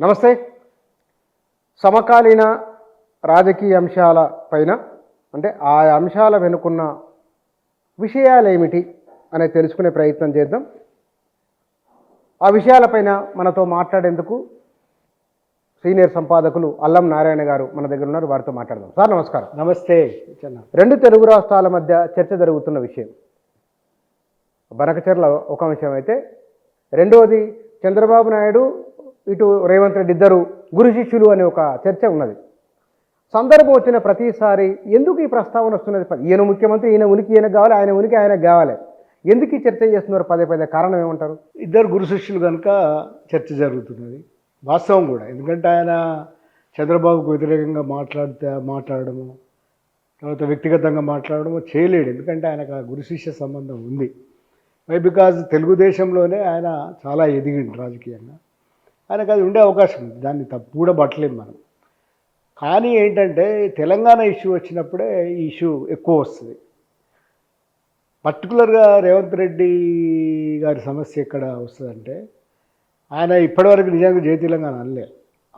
నమస్తే. సమకాలీన రాజకీయ అంశాల పైన అంటే ఆ అంశాల వెనుకున్న విషయాలేమిటి అనేది తెలుసుకునే ప్రయత్నం చేద్దాం. ఆ విషయాలపైన మనతో మాట్లాడేందుకు సీనియర్ సంపాదకులు అల్లం నారాయణ గారు మన దగ్గర ఉన్నారు. వారితో మాట్లాడదాం. సార్ నమస్కారం. నమస్తే. రెండు తెలుగు రాష్ట్రాల మధ్య చర్చ జరుగుతున్న విషయం బనకచెర్ల ఒక విషయం అయితే, రెండవది చంద్రబాబు నాయుడు ఇటు రేవంత్ రెడ్డి ఇద్దరు గురు శిష్యులు అనే ఒక చర్చ ఉన్నది. సందర్భం వచ్చిన ప్రతిసారి ఎందుకు ఈ ప్రస్తావన వస్తున్నది? ఈయన ముఖ్యమంత్రి, ఈయన ఉనికి ఈయనకు కావాలి, ఆయన ఉనికి ఆయనకు కావాలి. ఎందుకు ఈ చర్చ చేస్తున్నారు పదే పదే? కారణం ఏమంటారు? ఇద్దరు గురు శిష్యులు కనుక చర్చ జరుగుతున్నది. వాస్తవం కూడా. ఎందుకంటే ఆయన చంద్రబాబుకు వ్యతిరేకంగా మాట్లాడడము, తర్వాత వ్యక్తిగతంగా మాట్లాడడము చేయలేడు. ఎందుకంటే ఆయనకు ఆ గురు శిష్య సంబంధం ఉంది. బికాజ్ తెలుగుదేశంలోనే ఆయన చాలా ఎదిగిండు రాజకీయంగా. ఆయనకు అది ఉండే అవకాశం ఉంది. దాన్ని తప్పు కూడా పట్టలేము మనం. కానీ ఏంటంటే తెలంగాణ ఇష్యూ వచ్చినప్పుడే ఈ ఇష్యూ ఎక్కువ వస్తుంది. పర్టికులర్గా రేవంత్ రెడ్డి గారి సమస్య ఎక్కడ వస్తుందంటే, ఆయన ఇప్పటివరకు నిజంగా జై తెలంగాణ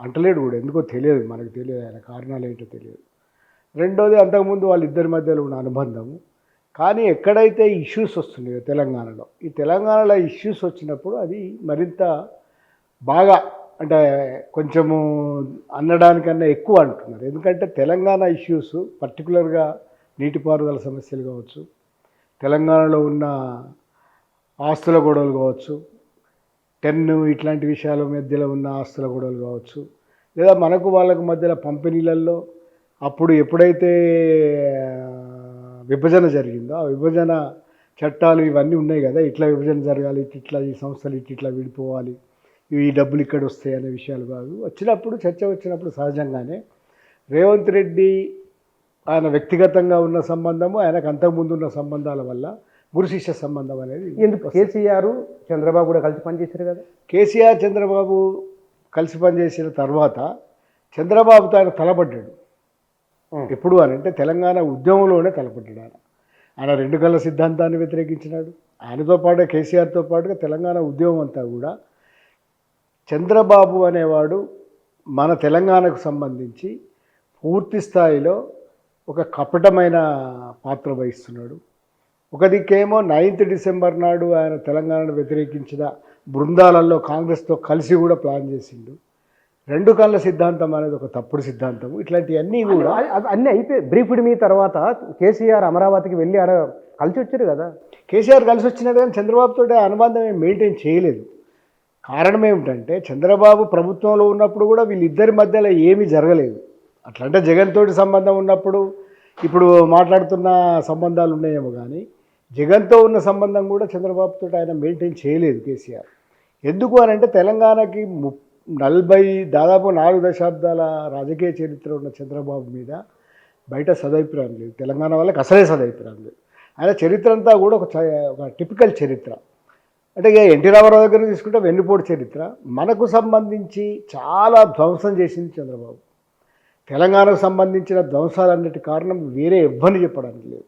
అంటలేడు కూడా. ఎందుకో తెలియదు, మనకు తెలియదు ఆయన కారణాలు ఏంటో తెలియదు. రెండోది, అంతకుముందు వాళ్ళిద్దరి మధ్యలో ఉన్న అనుబంధము. కానీ ఎక్కడైతే ఇష్యూస్ వస్తున్నాయో తెలంగాణలో, ఈ తెలంగాణలో ఇష్యూస్ వచ్చినప్పుడు అది మరింత బాగా, అంటే కొంచెము అనడానికన్నా ఎక్కువ అంటున్నారు. ఎందుకంటే తెలంగాణ ఇష్యూస్ పర్టికులర్గా నీటిపారుదల సమస్యలు కావచ్చు, తెలంగాణలో ఉన్న ఆస్తుల గొడవలు కావచ్చు, ఇట్లాంటి విషయాల మధ్యలో ఉన్న ఆస్తుల గొడవలు కావచ్చు, లేదా మనకు వాళ్ళకు మధ్యలో పంపిణీలలో అప్పుడు ఎప్పుడైతే విభజన జరిగిందో ఆ విభజన చట్టాలు ఇవన్నీ ఉన్నాయి కదా, ఇట్లా విభజన జరగాలి, ఇట్లా ఈ సంస్థలు ఇట్లా విడిపోవాలి, ఈ డబ్బులు ఇక్కడ వస్తాయి అనే విషయాలు కాదు. వచ్చినప్పుడు చర్చ వచ్చినప్పుడు సహజంగానే రేవంత్ రెడ్డి ఆయన వ్యక్తిగతంగా ఉన్న సంబంధము, ఆయనకు అంతకుముందు ఉన్న సంబంధాల వల్ల గురు శిష్య సంబంధం అనేది. ఎందుకు కేసీఆర్ చంద్రబాబు కూడా కలిసి పనిచేశారు కదా. కేసీఆర్ చంద్రబాబు కలిసి పనిచేసిన తర్వాత చంద్రబాబుతో ఆయన తలపడ్డాడు. ఎప్పుడు అని అంటే తెలంగాణ ఉద్యమంలోనే తలపడ్డాడు. ఆయన రెండు కళ్ళ సిద్ధాంతాన్ని వ్యతిరేకించినాడు. ఆయనతో పాటు కేసీఆర్తో పాటుగా తెలంగాణ ఉద్యమం అంతా కూడా చంద్రబాబు అనేవాడు మన తెలంగాణకు సంబంధించి పూర్తి స్థాయిలో ఒక కపటమైన పాత్ర వహిస్తున్నాడు. ఒక దిక్కేమో 9th డిసెంబర్ నాడు ఆయన తెలంగాణను వ్యతిరేకించిన బృందాలలో కాంగ్రెస్తో కలిసి కూడా ప్లాన్ చేసిండు. రెండు కళ్ళ సిద్ధాంతం అనేది ఒక తప్పుడు సిద్ధాంతము. ఇట్లాంటివన్నీ కూడా అన్నీ అయిపోయి బ్రీఫ్డ్ మీ తర్వాత కేసీఆర్ అమరావతికి వెళ్ళి ఆడ కలిసి వచ్చారు కదా. కేసీఆర్ కలిసి వచ్చినట్టు కానీ చంద్రబాబుతో అనుబంధం మెయింటైన్ చేయలేదు. కారణం ఏమిటంటే చంద్రబాబు ప్రభుత్వంలో ఉన్నప్పుడు కూడా వీళ్ళిద్దరి మధ్యలో ఏమీ జరగలేదు. అట్లంటే జగన్ తోటి సంబంధం ఉన్నప్పుడు ఇప్పుడు మాట్లాడుతున్న సంబంధాలు ఉన్నాయేమో, కానీ జగన్తో ఉన్న సంబంధం కూడా చంద్రబాబుతో ఆయన మెయింటైన్ చేయలేదు కేసీఆర్. ఎందుకు అని అంటే తెలంగాణకి దాదాపు 4 దశాబ్దాల రాజకీయ చరిత్ర ఉన్న చంద్రబాబు మీద బయట సదభిప్రాయం లేదు. తెలంగాణ వాళ్ళకి అసలే సదభిప్రాయం లేదు. ఆయన చరిత్ర అంతా కూడా ఒక టిపికల్ చరిత్ర. అంటే ఇక ఎన్టీ రామారావు దగ్గర తీసుకుంటే వెన్నుపోటు చరిత్ర. మనకు సంబంధించి చాలా ధ్వంసం చేసింది చంద్రబాబు. తెలంగాణకు సంబంధించిన ధ్వంసాలన్నిటి కారణం వేరే ఎవ్వని చెప్పడానికి లేదు.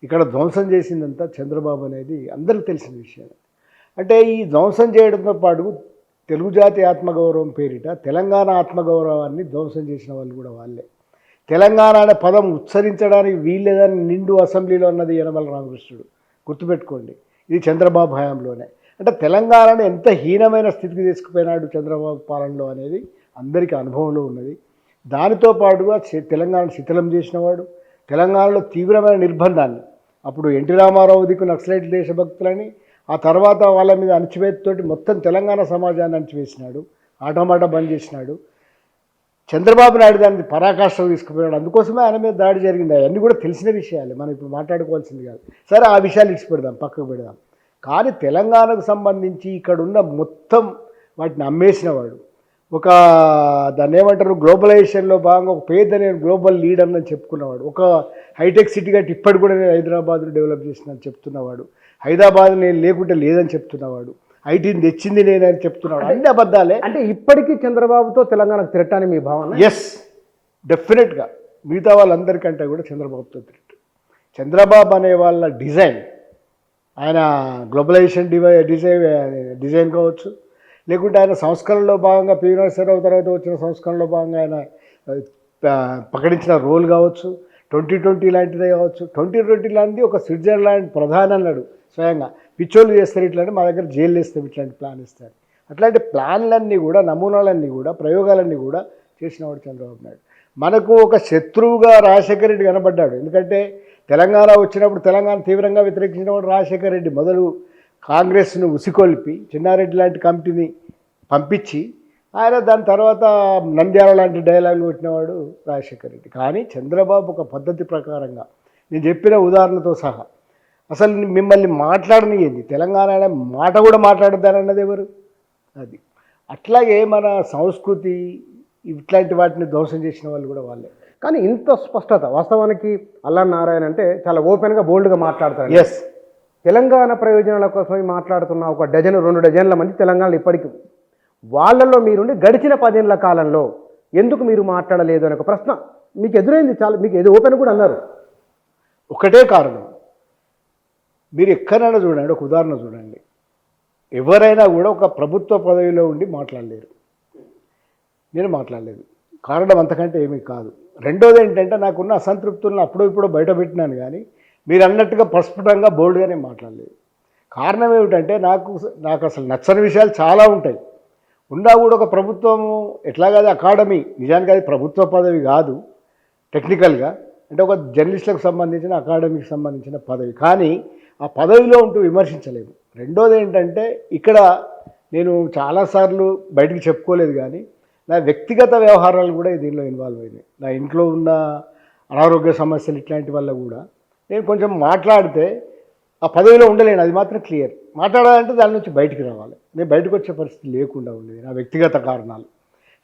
ఇక్కడ ధ్వంసం చేసిందంతా చంద్రబాబు అనేది అందరికీ తెలిసిన విషయం. అంటే ఈ ధ్వంసం చేయడంతో పాటు తెలుగు జాతి ఆత్మగౌరవం పేరిట తెలంగాణ ఆత్మగౌరవాన్ని ధ్వంసం చేసిన వాళ్ళు కూడా వాళ్ళే. తెలంగాణ అనే పదం ఉచ్చరించడానికి వీల్లేదని నిండు అసెంబ్లీలో అన్నది యనమల రామకృష్ణుడు. గుర్తుపెట్టుకోండి, ఇది చంద్రబాబు హయాంలోనే. అంటే తెలంగాణను ఎంత హీనమైన స్థితికి తీసుకుపోయినాడు చంద్రబాబు పాలనలో అనేది అందరికీ అనుభవంలో ఉన్నది. దానితో పాటుగా తెలంగాణ శిథిలం చేసినవాడు. తెలంగాణలో తీవ్రమైన నిర్బంధాన్ని, అప్పుడు ఎన్టీ రామారావు దిక్కు నక్సలైట్ దేశభక్తులని, ఆ తర్వాత వాళ్ళ మీద అణచివేతతోటి మొత్తం తెలంగాణ సమాజాన్ని అణచివేసినాడు. ఆటోమాట బంద్ చేసినాడు. చంద్రబాబు నాయుడు దాన్ని పరాకాష్ఠకు తీసుకుపోయాడు. అందుకోసమే ఆయన మీద దాడి జరిగింది. అవన్నీ కూడా తెలిసిన విషయాలే, మనం ఇప్పుడు మాట్లాడుకోవాల్సింది కాదు. సరే, ఆ విషయాలు ఇచ్చిపెడదాం, పక్కకు పెడదాం. కానీ తెలంగాణకు సంబంధించి ఇక్కడున్న మొత్తం వాటిని అమ్మేసినవాడు. దాన్ని ఏమంటారు, గ్లోబలైజేషన్లో భాగంగా ఒక నేను గ్లోబల్ లీడర్ అని చెప్పుకున్నవాడు. ఒక హైటెక్ సిటీ కట్టి ఇప్పటి కూడా నేను హైదరాబాద్ను డెవలప్ చేసినని చెప్తున్నవాడు. హైదరాబాద్ నేను లేకుంటే లేదని చెప్తున్నవాడు. ఐటీని తెచ్చింది నేనని చెప్తున్నాడు. అన్ని అబద్ధాలే. అంటే ఇప్పటికీ చంద్రబాబుతో తెలంగాణకు థ్రెట్ అని మీ భావన? ఎస్, డెఫినెట్గా. మిగతా వాళ్ళందరికంటే కూడా చంద్రబాబుతో థ్రెట్. చంద్రబాబు అనే వాళ్ళ డిజైన్, ఆయన గ్లోబలైజేషన్ డిజైన్ కావచ్చు, లేకుంటే ఆయన సంస్కరణలో భాగంగా పి నరసింహరావు తర్వాత వచ్చిన సంస్కరణలో భాగంగా ఆయన ప్రకటించిన రోల్ కావచ్చు, 2020 లాంటిదే కావచ్చు. 2020 లాంటిది ఒక స్విట్జర్లాండ్ ప్రధాని అన్నాడు స్వయంగా, పిచ్చోళ్ళు చేస్తారు ఇట్లాంటి, మా దగ్గర జైలు వేస్తాం ఇట్లాంటి ప్లాన్ ఇస్తారు. అట్లాంటి ప్లాన్లన్నీ కూడా, నమూనాలన్నీ కూడా, ప్రయోగాలన్నీ కూడా చేసినవాడు చంద్రబాబు నాయుడు. మనకు ఒక శత్రువుగా రాజశేఖర రెడ్డి కనబడ్డాడు. ఎందుకంటే తెలంగాణ వచ్చినప్పుడు తెలంగాణ తీవ్రంగా వ్యతిరేకించిన వాడు రాజశేఖర రెడ్డి. మొదలు కాంగ్రెస్ను ఉసికొల్పి చిన్నారెడ్డి లాంటి కమిటీని పంపించి ఆయన దాని తర్వాత నంద్యాల లాంటి డైలాగులు కొట్టినవాడు రాజశేఖర రెడ్డి. కానీ చంద్రబాబు ఒక పద్ధతి ప్రకారంగా నేను చెప్పిన ఉదాహరణతో సహా అసలు మిమ్మల్ని మాట్లాడనియ్యేది, తెలంగాణ అనే మాట కూడా మాట్లాడద్దానన్నది ఎవరు? అది. అట్లాగే మన సంస్కృతి ఇట్లాంటి వాటిని ధ్వంసం చేసిన వాళ్ళు కూడా వాళ్ళే. కానీ ఇంత స్పష్టత వాస్తవానికి అల్లాన్ నారాయణ అంటే చాలా ఓపెన్గా బోల్డ్గా మాట్లాడతారు. ఎస్, తెలంగాణ ప్రయోజనాల కోసమే మాట్లాడుతున్న ఒక డజన్ 2 డజన్ల మంది తెలంగాణలో ఇప్పటికీ వాళ్ళల్లో మీరుండి గడిచిన 10 ఏళ్ల కాలంలో ఎందుకు మీరు మాట్లాడలేదు అనే ఒక ప్రశ్న మీకు ఎదురైంది. చాలా మీకు ఏదో ఓపెన్ కూడా అన్నారు. ఒకటే కారణం, మీరు ఎక్కడైనా చూడండి, ఒక ఉదాహరణ చూడండి, ఎవరైనా కూడా ఒక ప్రభుత్వ పదవిలో ఉండి మాట్లాడలేరు. నేను మాట్లాడలేదు. కారణం అంతకంటే ఏమీ కాదు. రెండోది ఏంటంటే నాకున్న అసంతృప్తులను అప్పుడో ఇప్పుడు బయట పెట్టినాను, కానీ మీరు అన్నట్టుగా ప్రస్ఫుటంగా బోల్డ్గా నేను మాట్లాడలేదు. కారణం ఏమిటంటే నాకు అసలు నచ్చని విషయాలు చాలా ఉంటాయి. ఉన్నా కూడా ఒక ప్రభుత్వము ఎట్లాగది అకాడమీ, నిజానికి అది ప్రభుత్వ పదవి కాదు టెక్నికల్గా, అంటే ఒక జర్నలిస్టులకు సంబంధించిన అకాడమీకి సంబంధించిన పదవి. కానీ ఆ పదవిలో ఉంటూ విమర్శించలేము. రెండోది ఏంటంటే ఇక్కడ నేను చాలాసార్లు బయటికి చెప్పుకోలేదు, కానీ నా వ్యక్తిగత వ్యవహారాలు కూడా దీనిలో ఇన్వాల్వ్ అయినాయి. నా ఇంట్లో ఉన్న అనారోగ్య సమస్యలు ఇట్లాంటి వల్ల కూడా నేను కొంచెం మాట్లాడితే ఆ పదవిలో ఉండలేను, అది మాత్రం క్లియర్. మాట్లాడాలంటే దాని నుంచి బయటికి రావాలి. నేను బయటకు వచ్చే పరిస్థితి లేకుండా ఉండేది, నా వ్యక్తిగత కారణాలు.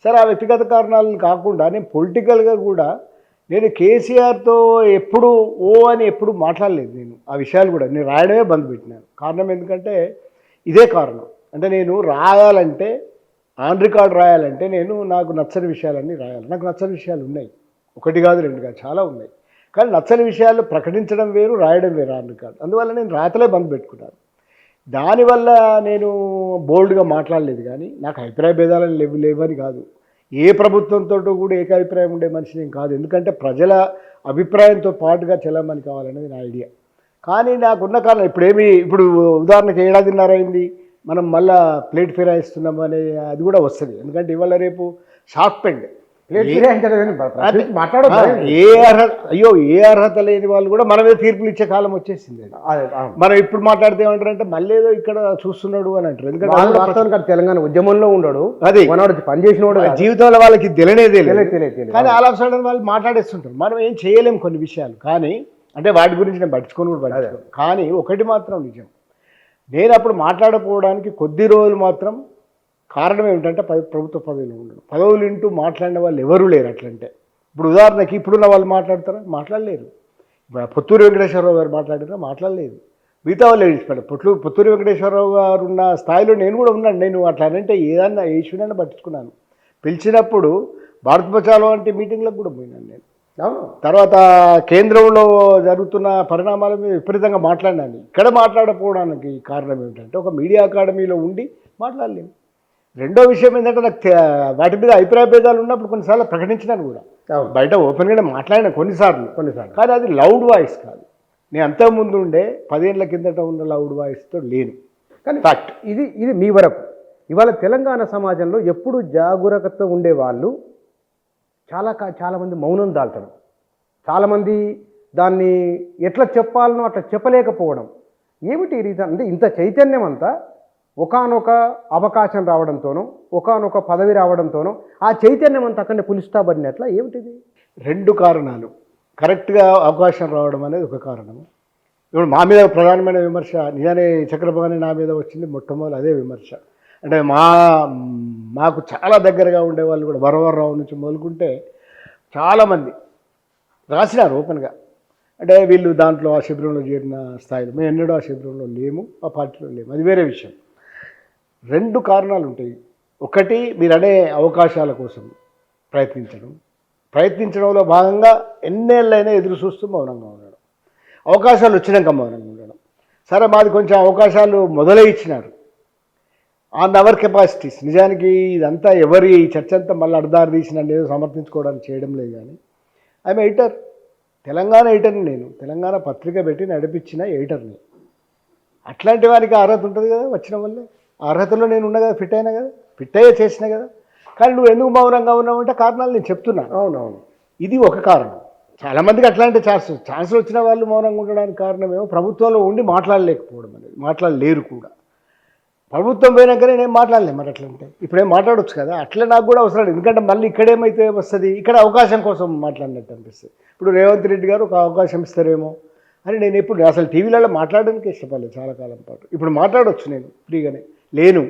సరే, ఆ వ్యక్తిగత కారణాలు కాకుండా నేను పొలిటికల్గా కూడా నేను కేసీఆర్తో ఎప్పుడు అని ఎప్పుడు మాట్లాడలేదు. నేను ఆ విషయాలు కూడా నేను రాయడమే బంద్ పెట్టినాను. కారణం ఎందుకంటే ఇదే కారణం. అంటే నేను రాయాలంటే, ఆన్ రికార్డ్ రాయాలంటే నాకు నచ్చని విషయాలన్నీ రాయాలి. నాకు నచ్చని విషయాలు ఉన్నాయి, 1 కాదు 2 కాదు, చాలా ఉన్నాయి. కానీ నచ్చని విషయాలు ప్రకటించడం వేరు, రాయడం వేరు ఆన్ రికార్డ్. అందువల్ల నేను రాతలే బంద్ పెట్టుకున్నాను. దానివల్ల నేను బోల్డ్గా మాట్లాడలేదు. కానీ నాకు అభిప్రాయ భేదాలను లేవని కాదు. ఏ ప్రభుత్వంతో కూడా ఏకాభిప్రాయం ఉండే మనిషి నేను కాదు. ఎందుకంటే ప్రజల అభిప్రాయంతో పాటుగా చెల్లమని కావాలనేది నా ఐడియా. కానీ నాకున్న కారణం ఇప్పుడు ఉదాహరణకి 1.5 ఏళ్ళు అయింది, మనం మళ్ళా ప్లేట్ ఫిరాయిస్తున్నాం అనే అది కూడా వస్తుంది. ఎందుకంటే ఇవాళ రేపు షార్ట్ పెండ్ ఏ అర్హత లేని వాళ్ళు కూడా మన మీద తీర్పులు ఇచ్చే కాలం వచ్చేసింది. మనం ఇప్పుడు మాట్లాడితే ఏమంటారంటే మళ్ళీ ఏదో ఇక్కడ చూస్తున్నాడు అని అంటారు. ఎందుకంటే తెలంగాణ ఉద్యమంలో ఉన్నాడు, అది పనిచేసిన జీవితంలో వాళ్ళకి తెలియనేదే లేదు. కానీ ఆల్ ఆఫ్ సడన్ వాళ్ళు మాట్లాడేస్తుంటారు. మనం ఏం చేయలేం కొన్ని విషయాలు. కానీ అంటే వాటి గురించి నేను పట్టించుకొని కూడా పట్టించుకోను. కానీ ఒకటి మాత్రం నిజం, నేను అప్పుడు మాట్లాడకపోవడానికి కొద్ది రోజులు మాత్రం కారణం ఏమిటంటే ప్రభుత్వ పదవిలో ఉండడం. పదవులు ఇంటూ మాట్లాడిన వాళ్ళు ఎవరూ లేరు. అట్లంటే ఇప్పుడు ఉదాహరణకి ఇప్పుడున్న వాళ్ళు మాట్లాడతారా? మాట్లాడలేరు. పొత్తూరి వెంకటేశ్వరరావు గారు మాట్లాడారా? మాట్లాడలేదు. మిగతా వాళ్ళు ఏడిచిపోయారు. పొత్తూరి వెంకటేశ్వరరావు గారు ఉన్న స్థాయిలో నేను కూడా ఉన్నాను. నేను అట్లా అంటే ఏదన్నా ఏ ఇష్యూనైనా పట్టించుకున్నాను. పిలిచినప్పుడు భారత్ బచావో వంటి మీటింగ్లకు కూడా పోయినాను నేను. తర్వాత కేంద్రంలో జరుగుతున్న పరిణామాల మీద విపరీతంగా మాట్లాడినాను. ఇక్కడ మాట్లాడకపోవడానికి కారణం ఏమిటంటే ఒక మీడియా అకాడమీలో ఉండి మాట్లాడలేము. రెండో విషయం ఏంటంటే నాకు వాటి మీద అభిప్రాయ భేదాలు ఉన్నప్పుడు కొన్నిసార్లు ప్రకటించినాను కూడా, బయట ఓపెన్గానే మాట్లాడినా కొన్నిసార్లు. కానీ అది లౌడ్ వాయిస్ కాదు. నేను అంతకుముందు ఉండే 10 ఏళ్ల కిందట ఉన్న లౌడ్ వాయిస్తో లేను. కానీ ఫ్యాక్ట్ ఇది మీ వరకు. ఇవాళ తెలంగాణ సమాజంలో ఎప్పుడు జాగరూకత ఉండేవాళ్ళు చాలామంది మౌనం దాల్చడం, చాలామంది దాన్ని ఎట్లా చెప్పాలనో అట్లా చెప్పలేకపోవడం. ఏమిటి రీజన్? అంటే ఇంత చైతన్యం అంతా ఒకానొక అవకాశం రావడంతోనో, ఒకానొక పదవి రావడంతోనో ఆ చైతన్యం అంతా అక్కడనే పులిస్తాబడినట్లా ఏమిటిది? 2 కారణాలు. కరెక్ట్గా అవకాశం రావడం అనేది ఒక కారణము. ఇప్పుడు మా మీద ప్రధానమైన విమర్శ నిజానే చక్రపాణి నా మీద వచ్చింది మొట్టమొదటి అదే విమర్శ. అంటే మాకు చాలా దగ్గరగా ఉండేవాళ్ళు కూడా వరవరరావు నుంచి మొదలుకుంటే చాలామంది రాసినారు ఓపెన్గా. అంటే వీళ్ళు దాంట్లో ఆ శిబిరంలో చేరిన స్థాయిలో మేము ఎన్నడూ ఆ శిబిరంలో లేము, ఆ పార్టీలో లేము, అది వేరే విషయం. 2 కారణాలు ఉంటాయి. ఒకటి, మీరు అనే అవకాశాల కోసం ప్రయత్నించడంలో భాగంగా ఎన్నేళ్ళైనా ఎదురు చూస్తూ మౌనంగా ఉండడం, అవకాశాలు వచ్చినాక మౌనంగా ఉండడం. సరే, మాది కొంచెం అవకాశాలు మొదలై ఇచ్చినారు, ఆన్ అవర్ కెపాసిటీస్. నిజానికి ఇదంతా ఎవరి చర్చ అంతా మళ్ళీ అర్ధారు తీసిన ఏదో సమర్థించుకోవడానికి చేయడం లేదు. కానీ ఐఎమ్ ఎడిటర్, తెలంగాణ ఎడిటర్ని, నేను తెలంగాణ పత్రిక పెట్టి నడిపించిన ఎడిటర్ని. అట్లాంటి వారికి అర్హత ఉంటుంది కదా, వచ్చిన వల్లే అర్హతలో నేను ఉన్నా కదా, ఫిట్ అయినా కదా, ఫిట్ అయ్యే చేసిన కదా. కానీ నువ్వు ఎందుకు మౌనంగా ఉన్నావు అంటే కారణాలు నేను చెప్తున్నా. అవునవును, ఇది ఒక కారణం. చాలామందికి అట్లాంటి ఛాన్సులు వచ్చిన వాళ్ళు మౌనంగా ఉండడానికి కారణమేమో ప్రభుత్వంలో ఉండి మాట్లాడలేకపోవడం అనేది, మాట్లాడలేరు కూడా. ప్రభుత్వం పోయినాకనే నేను మాట్లాడలేను. మరి అట్లంటే ఇప్పుడేం మాట్లాడవచ్చు కదా. అట్లా నాకు కూడా అవసరం లేదు. ఎందుకంటే మళ్ళీ ఇక్కడేమైతే వస్తుంది, ఇక్కడ అవకాశం కోసం మాట్లాడినట్టు అనిపిస్తుంది. ఇప్పుడు రేవంత్ రెడ్డి గారు ఒక అవకాశం ఇస్తారేమో అని నేను ఎప్పుడు అసలు టీవీలలో మాట్లాడడానికి ఇష్టపడలేదు చాలా కాలం పాటు. ఇప్పుడు మాట్లాడవచ్చు నేను ఫ్రీగానే. లేను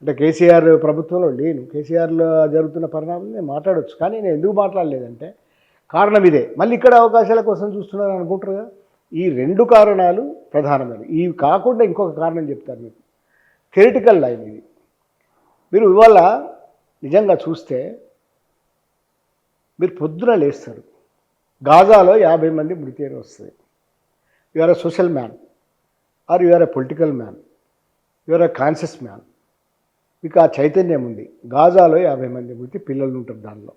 అంటే కేసీఆర్ ప్రభుత్వంలో లేను, కేసీఆర్లో జరుగుతున్న పరిణామాలు నేను మాట్లాడవచ్చు. కానీ నేను ఎందుకు మాట్లాడలేదంటే కారణం ఇదే. మళ్ళీ ఇక్కడ అవకాశాల కోసం చూస్తున్నారు అనుకుంటారు కదా. ఈ రెండు కారణాలు ప్రధానమైనవి. ఇవి కాకుండా ఇంకొక కారణం చెప్తాను మీకు. థియరిటికల్ లైన్ ఇది. మీరు ఇవాళ నిజంగా చూస్తే మీరు పొద్దున లేస్తారు, గాజాలో 50 మంది మృతి అని వస్తుంది. You are a social man are you are a political man, you are a conscious man. మీకు ఆ చైతన్యం ఉంది. గాజాలో 50 మంది మృతి, పిల్లలు ఉంటారు దానిలో.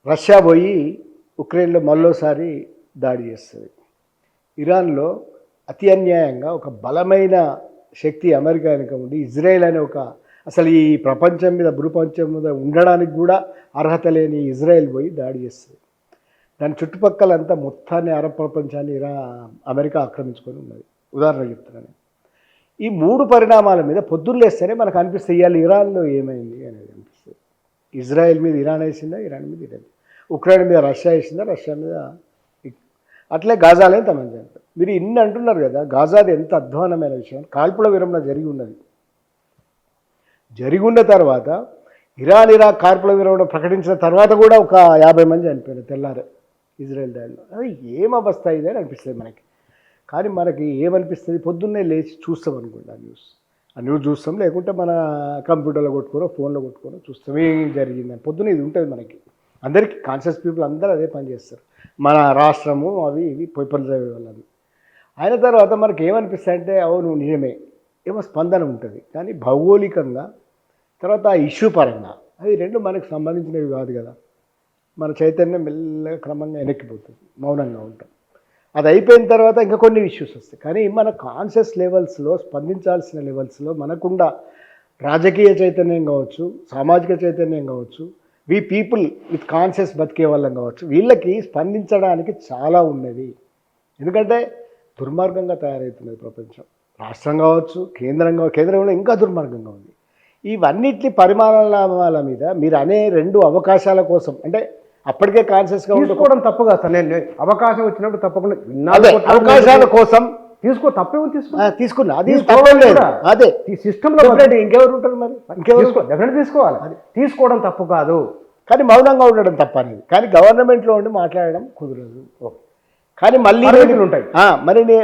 రష్యా పోయి ఉక్రెయిన్లో మళ్ళోసారి దాడి చేస్తుంది. ఇరాన్లో అతి అన్యాయంగా ఒక బలమైన శక్తి అమెరికా వెనుక ఉండి ఇజ్రాయెల్ అనే ఒక అసలు ఈ ప్రపంచం మీద భూప్రపంచం మీద ఉండడానికి కూడా అర్హత లేని ఇజ్రాయెల్ పోయి దాడి చేస్తుంది. దాని చుట్టుపక్కలంతా మొత్తాన్ని అరబ్ ప్రపంచాన్ని అమెరికా ఆక్రమించుకొని ఉన్నది. ఉదాహరణ చెప్తున్నాను. ఈ 3 పరిణామాల మీద పొద్దున్న లేస్తేనే మనకు అనిపిస్తుంది ఇవాళ ఇరాన్లో ఏమైంది అనేది అనిపిస్తుంది. ఇజ్రాయెల్ మీద ఇరాన్ వేసిందా, ఇరాన్ మీద ఇరాన్, ఉక్రెయిన్ మీద రష్యా వేసిందా, రష్యా మీద, అట్లే గాజాలో తమంది అంటారు. మీరు ఇన్ని అంటున్నారు కదా, గాజాది ఎంత అధ్వానమైన విషయం. కాల్పుల విరమణ జరిగి ఉన్నది. జరిగి ఉన్న తర్వాత ఇరాక్ కాల్పుల విరమణ ప్రకటించిన తర్వాత కూడా ఒక 50 మంది చనిపోయారు తెల్లారే ఇజ్రాయెల్ దాడిలో. అది ఏం అవస్థ ఇదే అని అనిపిస్తుంది మనకి. కానీ మనకి ఏమనిపిస్తుంది, పొద్దున్నే లేచి చూస్తాం అనుకోండి ఆ న్యూస్ చూస్తాం, లేకుంటే మన కంప్యూటర్లో కొట్టుకోనో ఫోన్లో కొట్టుకోనో చూస్తాం ఏం జరిగిందని. పొద్దున్న ఇది ఉంటుంది మనకి. అందరికీ కాన్షియస్ పీపుల్ అందరూ అదే పని చేస్తారు. మన రాష్ట్రము అవి ఇవి పేపర్లు చదివే వాళ్ళని. అయిన తర్వాత మనకి ఏమనిపిస్తుంది అంటే అవును నిజమే, ఏమో స్పందన ఉంటుంది. కానీ భౌగోళికంగా తర్వాత ఆ ఇష్యూ పరంగా అది రెండు మనకు సంబంధించినవి కాదు కదా. మన చైతన్యం మెల్లగా క్రమంగా వెనక్కిపోతుంది, మౌనంగా ఉంటాం. అది అయిపోయిన తర్వాత ఇంకా కొన్ని ఇష్యూస్ వస్తాయి. కానీ మన కాన్షియస్ లెవెల్స్లో, స్పందించాల్సిన లెవెల్స్లో మనకుండా రాజకీయ చైతన్యం కావచ్చు, సామాజిక చైతన్యం కావచ్చు, వి పీపుల్ విత్ కాన్షియస్ బతికే వాళ్ళం కావచ్చు, వీళ్ళకి స్పందించడానికి చాలా ఉన్నది. ఎందుకంటే దుర్మార్గంగా తయారవుతున్నది ప్రపంచం. రాష్ట్రం కావచ్చు, కేంద్రంలో ఇంకా దుర్మార్గంగా ఉంది. ఇవన్నిటి పరిమాణాల మీద మీరు అనే 2 అవకాశాల కోసం అంటే అప్పటికే కాన్షియస్గా తీసుకోవడం తప్పు కాదు సార్. నేను అవకాశం వచ్చినప్పుడు తప్పకుండా అవకాశాల కోసం తప్పేమో తీసుకున్నా, అది లేదు. అదే సిస్టంలో ఇంకెవరు ఉంటారు మరి, డెఫినెట్ తీసుకోవాలి. అది తీసుకోవడం తప్పు కాదు, కానీ మౌనంగా ఉండడం తప్ప అనేది. కానీ గవర్నమెంట్లో ఉండి మాట్లాడడం కుదరదు. కానీ మళ్ళీ ఉంటాయి.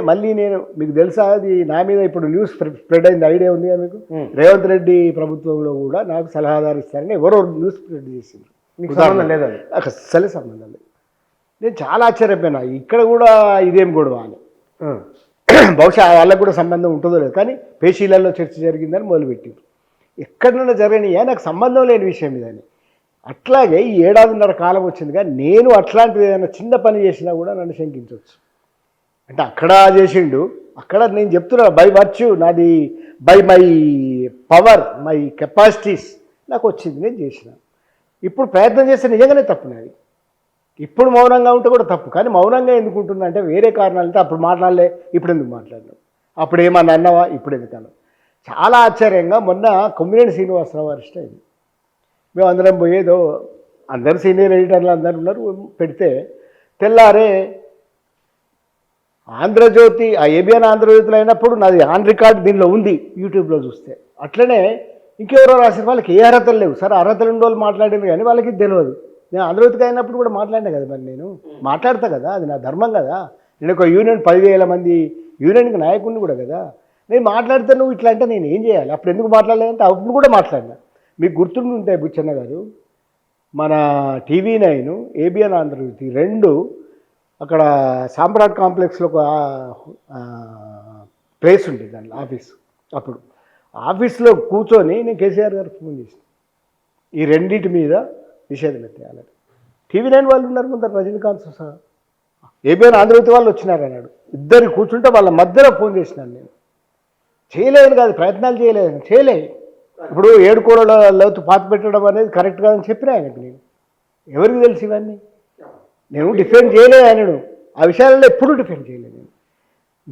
మళ్ళీ నేను మీకు తెలుసా, అది నా మీద ఇప్పుడు న్యూస్ స్ప్రెడ్ అయింది, ఐడియా ఉంది మీకు. రేవంత్ రెడ్డి ప్రభుత్వంలో కూడా నాకు సలహాదారు ఇస్తారని ఎవరో న్యూస్ స్ప్రెడ్ చేసింది. సంబంధం లేదు, అది అసలే సంబంధం లేదు. నేను చాలా ఆశ్చర్యపోయినా, ఇక్కడ కూడా ఇదేం గొడవ అని. బహుశా వాళ్ళకు కూడా సంబంధం ఉంటుందో లేదు, కానీ పేషీలలో చర్చ జరిగిందని మొదలుపెట్టింది. ఎక్కడైనా జరగనియా నాకు సంబంధం లేని విషయం ఇదని. అట్లాగే ఈ 7.5 కాలం వచ్చింది. కానీ నేను అట్లాంటిది ఏదైనా చిన్న పని చేసినా కూడా నన్ను శంకించవచ్చు. అంటే అక్కడ చేసిండు, అక్కడ నేను చెప్తున్నాను బై వర్చ్యూ, నాది by my power, my capacities నాకు వచ్చింది, నేను చేసిన. ఇప్పుడు ప్రయత్నం చేస్తే నిజంగానే తప్పు నాది. ఇప్పుడు మౌనంగా ఉంటే కూడా తప్పు. కానీ మౌనంగా ఎందుకు ఉంటున్నా అంటే వేరే కారణాలంటే అప్పుడు మాట్లాడలే, ఇప్పుడు ఎందుకు మాట్లాడినావు, అప్పుడు ఏమన్నా అన్నావా, ఇప్పుడు ఎందుకు అన్నావు. చాలా ఆశ్చర్యంగా మొన్న కొమ్మినేని శ్రీనివాసరావు అరెస్ట్ అయింది. మేము అందరం పోయేదో అందరు సీనియర్ ఎడిటర్లు అందరు ఉన్నారు పెడితే, తెల్లారే ఆంధ్రజ్యోతి ఏబిఎన్ ఆంధ్రజ్యోతిలో అయినప్పుడు నాది ఆన్ రికార్డ్ దీనిలో ఉంది యూట్యూబ్లో చూస్తే. అట్లనే ఇంకెవరో రాసిన వాళ్ళకి ఏ అర్హతలు లేవు. సరే అర్హతలు ఉండే వాళ్ళు మాట్లాడింది కానీ వాళ్ళకి తెలియదు. నేను ఆంధ్రజ్యోతికి అయినప్పుడు కూడా మాట్లాడినా కదా, మరి నేను మాట్లాడతా కదా, అది నా ధర్మం కదా. నేను ఒక యూనియన్ 10,000 మంది యూనియన్కి నాయకుడిని కూడా కదా. నేను మాట్లాడితే నువ్వు ఇట్లా అంటే నేను ఏం చేయాలి, అప్పుడు ఎందుకు మాట్లాడలేదంటే అప్పుడు కూడా మాట్లాడినా. మీకు గుర్తుంటే బుచ్చన్న గారు, మన TV9 ఏబిఎన్ ఆంధ్రజ్యోతి 2 అక్కడ సామ్రాట్ కాంప్లెక్స్లో ఒక ప్లేస్ ఉండేది దాని ఆఫీస్. అప్పుడు ఆఫీస్లో కూర్చొని నేను కేసీఆర్ గారికి ఫోన్ చేసిన ఈ రెండింటి మీద నిషేధం ఎత్తేయాలని. TV9 వాళ్ళు ఉన్నారు ముందర, రజనీకాంత్ సహా ఏబిఎన్ ఆంధ్రజ్యోతి వాళ్ళు వచ్చినారు అన్నాడు. ఇద్దరు కూర్చుంటే వాళ్ళ మధ్యలో ఫోన్ చేసినాను నేను. చేయలేదని కాదు, ప్రయత్నాలు చేయలేదు. ఇప్పుడు 7 కోట్ల లోతు పాత పెట్టడం అనేది కరెక్ట్ కాదని చెప్పినా ఆయనకు. నేను ఎవరికి తెలుసు ఇవన్నీ? నేను డిఫెండ్ చేయలేదు ఆయనను, ఆ విషయాలలో ఎప్పుడూ డిఫెండ్ చేయలేదు నేను.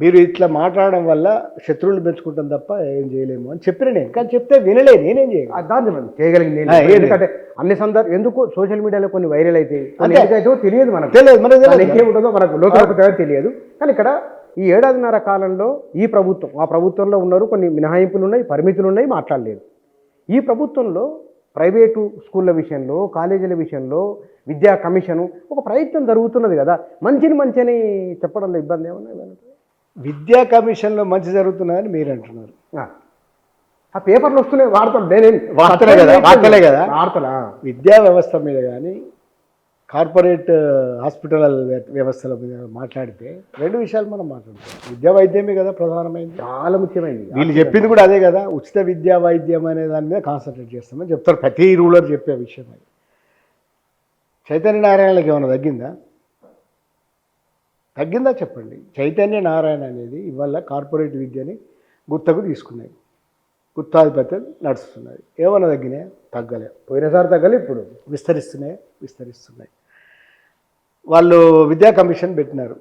మీరు ఇట్లా మాట్లాడడం వల్ల శత్రువులు పెంచుకుంటాం తప్ప ఏం చేయలేము అని చెప్పిన నేను. కానీ చెప్తే వినలేదు, నేనేం చేయలేదు. దాన్ని మనం చేయగలిగింది ఎందుకంటే అన్ని సందర్భం ఎందుకు సోషల్ మీడియాలో కొన్ని వైరల్ అయితే తెలియదు, మనకు తెలియదు, ఏముంటుందో మనకు లోతులకు తెలియదు. కానీ ఇక్కడ ఈ 7.5 కాలంలో ఈ ప్రభుత్వం, ఆ ప్రభుత్వంలో ఉన్నారు, కొన్ని మినహాయింపులు ఉన్నాయి, పరిమితులు ఉన్నాయి, మాట్లాడలేదు. ఈ ప్రభుత్వంలో ప్రైవేటు స్కూళ్ళ విషయంలో, కాలేజీల విషయంలో విద్యా కమిషను ఒక ప్రయత్నం జరుగుతున్నది కదా. మంచిని చెప్పడంలో ఇబ్బంది ఏమన్నా? విద్యా కమిషన్లో మంచి జరుగుతున్నదని మీరు అంటున్నారు. ఆ పేపర్లు వస్తున్నాయి, వార్తలే కదా. విద్యా వ్యవస్థ మీద కానీ కార్పొరేట్ హాస్పిటల్ వ్యవస్థల మీద మాట్లాడితే 2 విషయాలు మనం మాట్లాడుతాం. విద్యా వైద్యమే కదా ప్రధానమైంది, చాలా ముఖ్యమైనది. వీళ్ళు చెప్పింది కూడా అదే కదా, ఉచిత విద్యా వైద్యం అనే దాని మీద కాన్సన్ట్రేట్ చేస్తామని చెప్తారు ప్రతి రూలర్ చెప్పే విషయం. అది చైతన్య నారాయణకి ఏమైనా తగ్గిందా చెప్పండి. చైతన్య నారాయణ అనేది ఇవాళ కార్పొరేట్ విద్యని గుత్తకు తీసుకున్నాయి, గుత్తాధిపత్యం నడుస్తున్నాయి. ఏమైనా తగ్గినాయా? తగ్గలే. పోయినసారి తగ్గలే, ఇప్పుడు విస్తరిస్తున్నాయి. వాళ్ళు విద్యా కమిషన్ పెట్టినారు.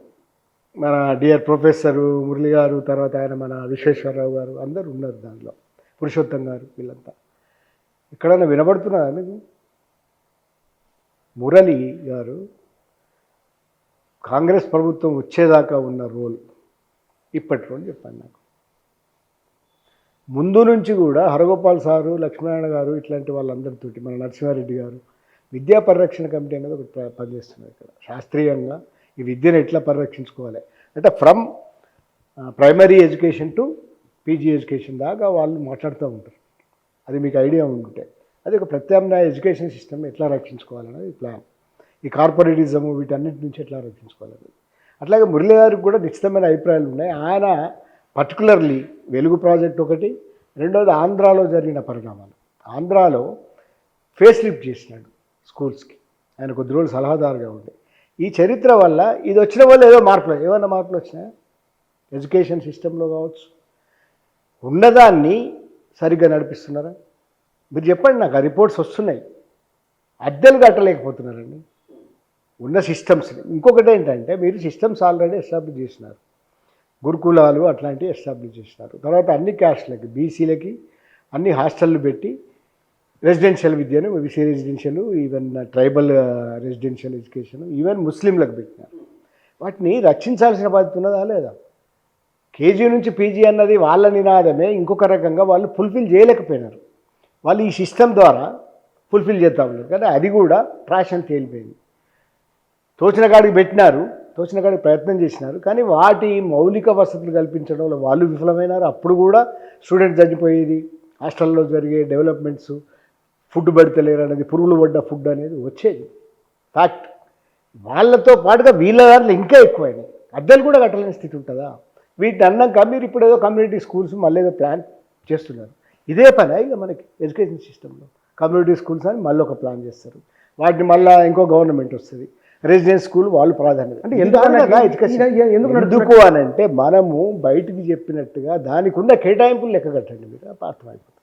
మన డియర్ ప్రొఫెసరు మురళి గారు, తర్వాత ఆయన మన విశ్వేశ్వరరావు గారు అందరూ ఉన్నారు దాంట్లో, పురుషోత్తం గారు, వీళ్ళంతా. ఎక్కడైనా వినబడుతున్నదా మీకు? మురళి గారు కాంగ్రెస్ ప్రభుత్వం వచ్చేదాకా ఉన్న రోల్ ఇప్పటి రోల్ చెప్పండి నాకు. ముందు నుంచి కూడా హరగోపాల్ సారు, లక్ష్మీనారాయణ గారు ఇట్లాంటి వాళ్ళందరితోటి, మన నరసింహారెడ్డి గారు విద్యా పరిరక్షణ కమిటీ అనేది ఒకటి పనిచేస్తున్నారు ఇక్కడ. శాస్త్రీయంగా ఈ విద్యను ఎట్లా పరిరక్షించుకోవాలి అంటే from primary education to PG education దాకా వాళ్ళు మాట్లాడుతూ ఉంటారు. అది మీకు ఐడియా ఉంటే అది ఒక ప్రత్యామ్నాయ ఎడ్యుకేషన్ సిస్టమ్ ఎట్లా రక్షించుకోవాలనేది ప్లాన్. ఈ కార్పొరేటిజము వీటన్నిటి నుంచి ఎట్లా రక్షించుకోవాలనేది. అట్లాగే మురళి గారికి కూడా నిశ్చితమైన అభిప్రాయాలు ఉన్నాయి. ఆయన పర్టికులర్లీ వెలుగు ప్రాజెక్ట్ ఒకటి, రెండోది ఆంధ్రాలో జరిగిన పరిణామాలు. ఆంధ్రాలో ఫేస్ లిఫ్ట్ చేసినాడు స్కూల్స్కి, ఆయన కొద్ది రోజులు సలహాదారుగా ఉండే. ఈ చరిత్ర వల్ల ఇది వచ్చిన వల్ల ఏమన్నా మార్పులు వచ్చినాయా? ఎడ్యుకేషన్ సిస్టంలో కావచ్చు, ఉన్నదాన్ని సరిగ్గా నడిపిస్తున్నారా? మీరు చెప్పండి నాకు. ఆ రిపోర్ట్స్ వస్తున్నాయి, అద్దెలు కట్టలేకపోతున్నారండి ఉన్న సిస్టమ్స్ని. ఇంకొకటి ఏంటంటే మీరు సిస్టమ్స్ ఆల్రెడీ ఎస్టాబ్లిష్ చేసినారు, గురుకులాలు అట్లాంటివి ఎస్టాబ్లిష్ చేసినారు. తర్వాత అన్ని క్యాస్ట్లకి, బీసీలకి అన్ని హాస్టళ్ళు పెట్టి రెసిడెన్షియల్ విద్యను, BC residential, even tribal residential education, even ముస్లింలకు పెట్టినారు. వాటిని రక్షించాల్సిన బాధ్యత ఉన్నదా లేదా? KG నుంచి PG అన్నది వాళ్ళ నినాదమే, ఇంకొక రకంగా వాళ్ళు ఫుల్ఫిల్ చేయలేకపోయినారు. వాళ్ళు ఈ సిస్టమ్ ద్వారా ఫుల్ఫిల్ చేస్తూ ఉన్నారు, కానీ అది కూడా ట్రాష్ అని తేలిపోయింది. తోచిన కాడికి పెట్టినారు, తోచిన కాడికి ప్రయత్నం చేసినారు, కానీ వాటి మౌలిక వసతులు కల్పించడంలో వాళ్ళు విఫలమైనారు. అప్పుడు కూడా స్టూడెంట్ చనిపోయేది, హాస్టల్లో జరిగే డెవలప్మెంట్స్, ఫుడ్ పెడతలేరు అనేది, పురుగులు పడ్డ ఫుడ్ అనేది వచ్చేది ఫ్యాక్ట్. వాళ్ళతో పాటుగా వీళ్ళ దాంట్లో ఇంకా ఎక్కువైనాయి. అద్దెలు కూడా కట్టలేని స్థితి ఉంటుందా? వీటిని అన్నాక మీరు ఇప్పుడు ఏదో కమ్యూనిటీ స్కూల్స్ మళ్ళీ ఏదో ప్లాన్ చేస్తున్నారు. ఇదే పని ఇక మనకి ఎడ్యుకేషన్ సిస్టంలో కమ్యూనిటీ స్కూల్స్ అని మళ్ళీ ఒక ప్లాన్ చేస్తారు. వాటిని మళ్ళీ ఇంకో గవర్నమెంట్ వస్తుంది, రెసిడెన్స్ స్కూల్ వాళ్ళు ప్రాధాన్యత. అంటే ఎందుకు అని అంటే మనము బయటికి చెప్పినట్టుగా దానికి ఉన్న కేటాయింపులు లెక్క కట్టండి, మీరు అర్థమైపోతుంది.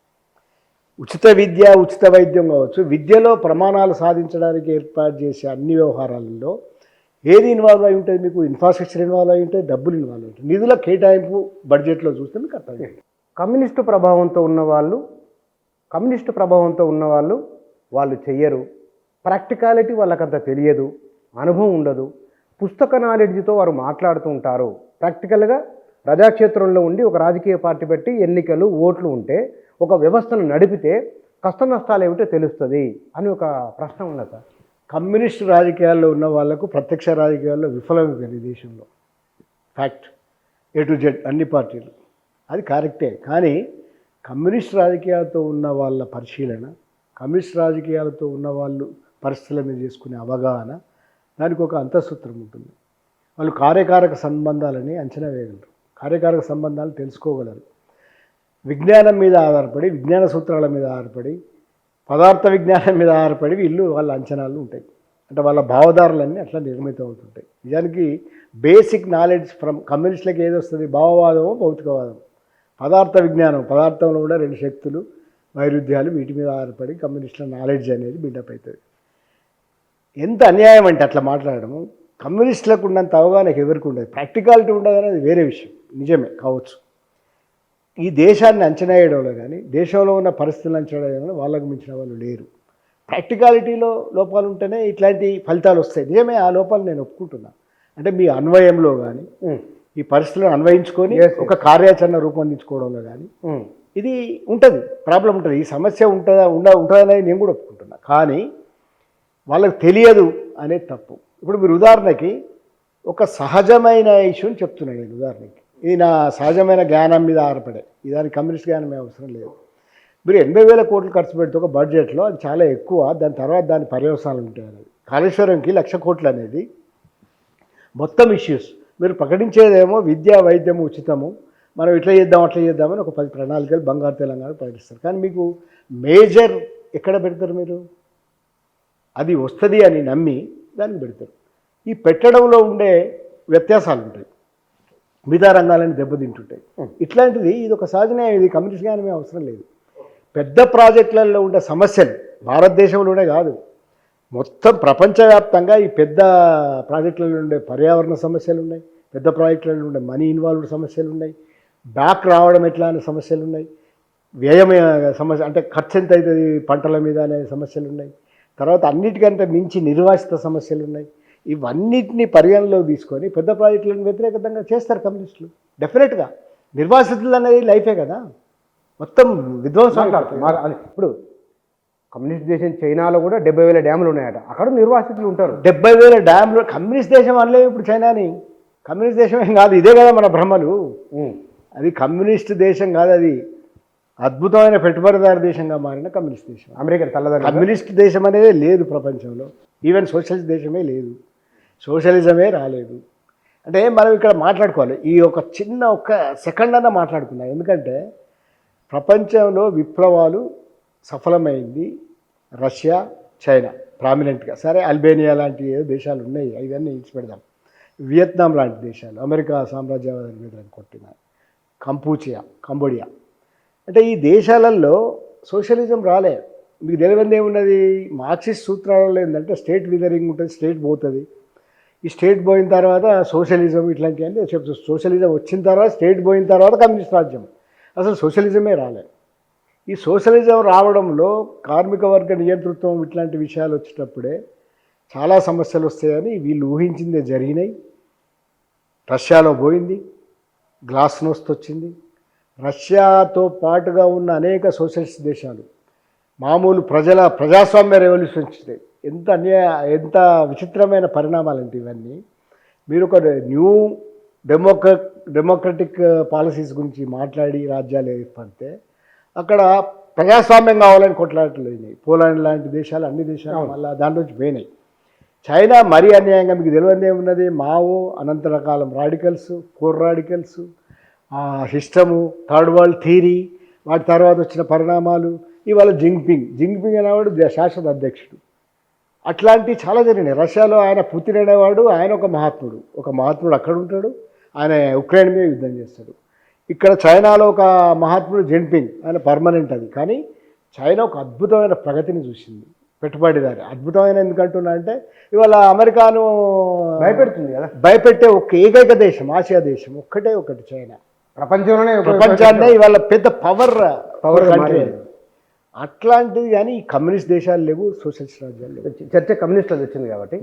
ఉచిత విద్య, ఉచిత వైద్యం కావచ్చు, విద్యలో ప్రమాణాలు సాధించడానికి ఏర్పాటు చేసే అన్ని వ్యవహారాలలో ఏది ఇన్వాల్వ్ అయి ఉంటుంది? మీకు ఇన్ఫ్రాస్ట్రక్చర్ ఇన్వాల్వ్ అయి ఉంటుంది, డబ్బులు ఇన్వాల్వ్ అయి ఉంటుంది, నిధుల కేటాయింపు బడ్జెట్లో చూస్తే మీకు అర్థం. కమ్యూనిస్టు ప్రభావంతో ఉన్నవాళ్ళు వాళ్ళు చెయ్యరు, ప్రాక్టికాలిటీ వాళ్ళకంత తెలియదు, అనుభవం ఉండదు, పుస్తక నాలెడ్జ్తో వారు మాట్లాడుతూ ఉంటారు. ప్రాక్టికల్గా ప్రజాక్షేత్రంలో ఉండి ఒక రాజకీయ పార్టీ పెట్టి ఎన్నికలు, ఓట్లు ఉంటే ఒక వ్యవస్థను నడిపితే కష్ట నష్టాలు ఏమిటో తెలుస్తుంది అని ఒక ప్రశ్న ఉన్నది సార్. కమ్యూనిస్టు రాజకీయాల్లో ఉన్న వాళ్లకు ప్రత్యక్ష రాజకీయాల్లో విఫలమైపోయింది దేశంలో. ఫ్యాక్ట్, A to Z అన్ని పార్టీలు, అది కరెక్టే. కానీ కమ్యూనిస్ట్ రాజకీయాలతో ఉన్న వాళ్ళ పరిశీలన, కమ్యూనిస్ట్ రాజకీయాలతో ఉన్న వాళ్ళు పరిస్థితుల మీద చేసుకునే అవగాహన, దానికి ఒక అంతఃసూత్రం ఉంటుంది. వాళ్ళు కార్యకారక సంబంధాలని అంచనా వేయగలరు, కార్యకారక సంబంధాలు తెలుసుకోగలరు. విజ్ఞానం మీద ఆధారపడి, విజ్ఞాన సూత్రాల మీద ఆధారపడి, పదార్థ విజ్ఞానం మీద ఆధారపడి వీళ్ళు వాళ్ళ అంచనాలు ఉంటాయి. అంటే వాళ్ళ భావధారలన్నీ అట్లా నిర్మితం అవుతుంటాయి. నిజానికి బేసిక్ నాలెడ్జ్ ఫ్రమ్ కమ్యూనిస్టులకు ఏది వస్తుంది? భావవాదమో భౌతికవాదం. పదార్థ విజ్ఞానం, పదార్థంలో కూడా రెండు శక్తులు, వైరుధ్యాలు, వీటి మీద ఆధారపడి కమ్యూనిస్టుల నాలెడ్జ్ అనేది బిల్డప్ అవుతుంది. ఎంత అన్యాయం అంటే అట్లా మాట్లాడము. కమ్యూనిస్టులకు ఉన్నంత అవగాహనకు ఎవరికి ఉండదు. ప్రాక్టికాలిటీ ఉండదు అనేది వేరే విషయం, నిజమే కావచ్చు. ఈ దేశాన్ని అంచనా వేయడంలో కానీ, దేశంలో ఉన్న పరిస్థితులను అంచనా వేయడంలో వాళ్ళకు మించిన వాళ్ళు లేరు. ప్రాక్టికాలిటీలో లోపాలు ఉంటేనే ఇట్లాంటి ఫలితాలు వస్తాయి. నిజమే, ఆ లోపాలు నేను ఒప్పుకుంటున్నా. అంటే మీ అన్వయంలో కానీ, ఈ పరిస్థితులను అన్వయించుకొని ఒక కార్యాచరణ రూపొందించుకోవడంలో కానీ ఇది ఉంటుంది, ప్రాబ్లం ఉంటుంది. ఈ సమస్య ఉంటుందనేది నేను కూడా ఒప్పుకుంటున్నా. కానీ వాళ్ళకి తెలియదు అనేది తప్పు. ఇప్పుడు మీరు ఉదాహరణకి ఒక సహజమైన ఇష్యూని చెప్తున్నాను నేను. ఉదాహరణకి ఇది నా సహజమైన జ్ఞానం మీద ఆధారపడే, దానికి కమ్యూనిస్ట్ జ్ఞానమే అవసరం లేదు. మీరు 80,000 కోట్లు ఖర్చు పెడితే ఒక బడ్జెట్లో అది చాలా ఎక్కువ. దాని తర్వాత దాని పర్యవసానాలు ఉంటాయి. అనేది కాళేశ్వరంకి 1,00,000 కోట్లు అనేది మొత్తం ఇష్యూస్. మీరు ప్రకటించేదేమో విద్య, వైద్యము ఉచితము, మనం ఇట్లా చేద్దాం అట్లా చేద్దామని ఒక 10 ప్రణాళికలు బంగారు తెలంగాణ ప్రకటిస్తారు. కానీ మీకు మేజర్ ఎక్కడ పెడతారు? మీరు అది వస్తుంది అని నమ్మి దానికి పెడతారు. ఈ పెట్టడంలో ఉండే వ్యత్యాసాలు ఉంటాయి, మిగతా రంగాలను దెబ్బతింటుంటాయి. ఇట్లాంటిది ఇది ఒక సహజమే. ఇది కమ్యూనిస్ట్ జ్ఞానమే అవసరం లేదు. పెద్ద ప్రాజెక్టులలో ఉండే సమస్యలు భారతదేశంలోనే కాదు, మొత్తం ప్రపంచవ్యాప్తంగా ఈ పెద్ద ప్రాజెక్టులలో ఉండే పర్యావరణ సమస్యలు ఉన్నాయి, పెద్ద ప్రాజెక్టులలో ఉండే మనీ ఇన్వాల్వ్డ్ సమస్యలు ఉన్నాయి, బ్యాక్ రావడం ఎట్లా అనే సమస్యలు ఉన్నాయి, వ్యయం సమస్య అంటే ఖర్చు ఎంత అవుతుంది పంటల మీద అనే సమస్యలు ఉన్నాయి, తర్వాత అన్నిటికంటే మించి నిర్వాసిత సమస్యలు ఉన్నాయి. ఇవన్నిటిని పరిగణలో తీసుకొని పెద్ద ప్రాజెక్టులను వ్యతిరేకంగా చేస్తారు కమ్యూనిస్టులు. డెఫినెట్గా నిర్వాసితులు అనేది లైఫే కదా, మొత్తం విధ్వంసం. ఇప్పుడు కమ్యూనిస్ట్ దేశం చైనాలో కూడా 70,000 డ్యాములు ఉన్నాయట, అక్కడ నిర్వాసితులు ఉంటారు. 70,000 డ్యాములు కమ్యూనిస్ట్ దేశం అనలేము ఇప్పుడు చైనాని. కమ్యూనిస్ట్ దేశం ఏం కాదు, ఇదే కదా మన భ్రమలు. అది కమ్యూనిస్ట్ దేశం కాదు, అది అద్భుతమైన పెట్టుబడిదారు దేశంగా మారిన కమ్యూనిస్ట్ దేశం. అమెరికా తల్లదండ్రులు. కమ్యూనిస్ట్ దేశం అనేది లేదు ప్రపంచంలో, ఈవెన్ సోషలిస్ట్ దేశమే లేదు, సోషలిజమే రాలేదు. అంటే మనం ఇక్కడ మాట్లాడుకోవాలి, ఈ ఒక చిన్న ఒక సెకండ్ అన్న మాట్లాడుకున్నాం. ఎందుకంటే ప్రపంచంలో విప్లవాలు సఫలమైంది రష్యా, చైనా ప్రామినెంట్గా. సరే అల్బేనియా లాంటి ఏదో దేశాలు ఉన్నాయి, ఇవన్నీ ఇచ్చి పెడదాం. వియత్నాం లాంటి దేశాలు, అమెరికా సామ్రాజ్యవాదం మీద కొట్టిన కంబోడియా, అంటే ఈ దేశాలలో సోషలిజం రాలే. మీకు తెలియదు ఏమున్నది, మార్క్సిస్ట్ సూత్రాలలో ఏంటంటే స్టేట్ విదరింగ్ ఉంటుంది, స్టేట్ పోతుంది. ఈ స్టేట్ పోయిన తర్వాత సోషలిజం ఇట్లాంటివన్నీ చెప్తారు. సోషలిజం వచ్చిన తర్వాత, స్టేట్ పోయిన తర్వాత కమ్యూనిస్ట్ రాజ్యం. అసలు సోషలిజమే రాలే. ఈ సోషలిజం రావడంలో కార్మిక వర్గ నియంతృత్వం ఇట్లాంటి విషయాలు వచ్చేటప్పుడే చాలా సమస్యలు వస్తాయని వీళ్ళు ఊహించిందే జరిగినాయి. రష్యాలో పోయింది, గ్లాస్నోస్ట్ వచ్చింది. రష్యాతో పాటుగా ఉన్న అనేక సోషలిస్ట్ దేశాలు మామూలు ప్రజాస్వామ్య రెవల్యూషన్ వచ్చినాయి. ఎంత విచిత్రమైన పరిణామాలంటే ఇవన్నీ. మీరు ఒక న్యూ డెమోక్రటిక్ పాలసీస్ గురించి మాట్లాడి రాజ్యాలు ఏర్పడితే అక్కడ ప్రజాస్వామ్యం కావాలని కొట్లాటలు అయినాయి. పోలాండ్ లాంటి దేశాలు, అన్ని దేశాలు మళ్ళీ దాంట్లోంచి పోయినాయి. చైనా మరీ అన్యాయంగా, మీకు తెలియదు ఏమున్నది, మావో, అనంత రకాల radicals, core radicals, system, third world theory, వాటి తర్వాత వచ్చిన పరిణామాలు. ఇవాళ జింగ్పింగ్ అనేవాడు శాశ్వత అధ్యక్షుడు. అట్లాంటివి చాలా జరిగినాయి. రష్యాలో ఆయన పుతిన్ అనేవాడు, ఆయన ఒక మహాత్ముడు అక్కడ ఉంటాడు, ఆయన ఉక్రెయిన్ మీద యుద్ధం చేస్తాడు. ఇక్కడ చైనాలో ఒక మహాత్ముడు జిన్పింగ్, ఆయన పర్మనెంట్. అది కానీ చైనా ఒక అద్భుతమైన ప్రగతిని చూసింది, పెట్టుబడిదారి. అద్భుతమైన ఎందుకంటున్నా అంటే ఇవాళ అమెరికాను భయపెడుతుంది కదా, భయపెట్టే ఒక ఏకైక దేశం, ఆసియా దేశం ఒకటి చైనా. ప్రపంచాన్నే ఇవాళ పెద్ద పవర్ కంట్రీ. అట్లాంటిది కానీ ఈ కమ్యూనిస్ట్ దేశాలు లేవు, సోషలిస్ట్ రాజ్యాలు లేవు. చర్చ కమ్యూనిస్టులు వచ్చింది కాబట్టి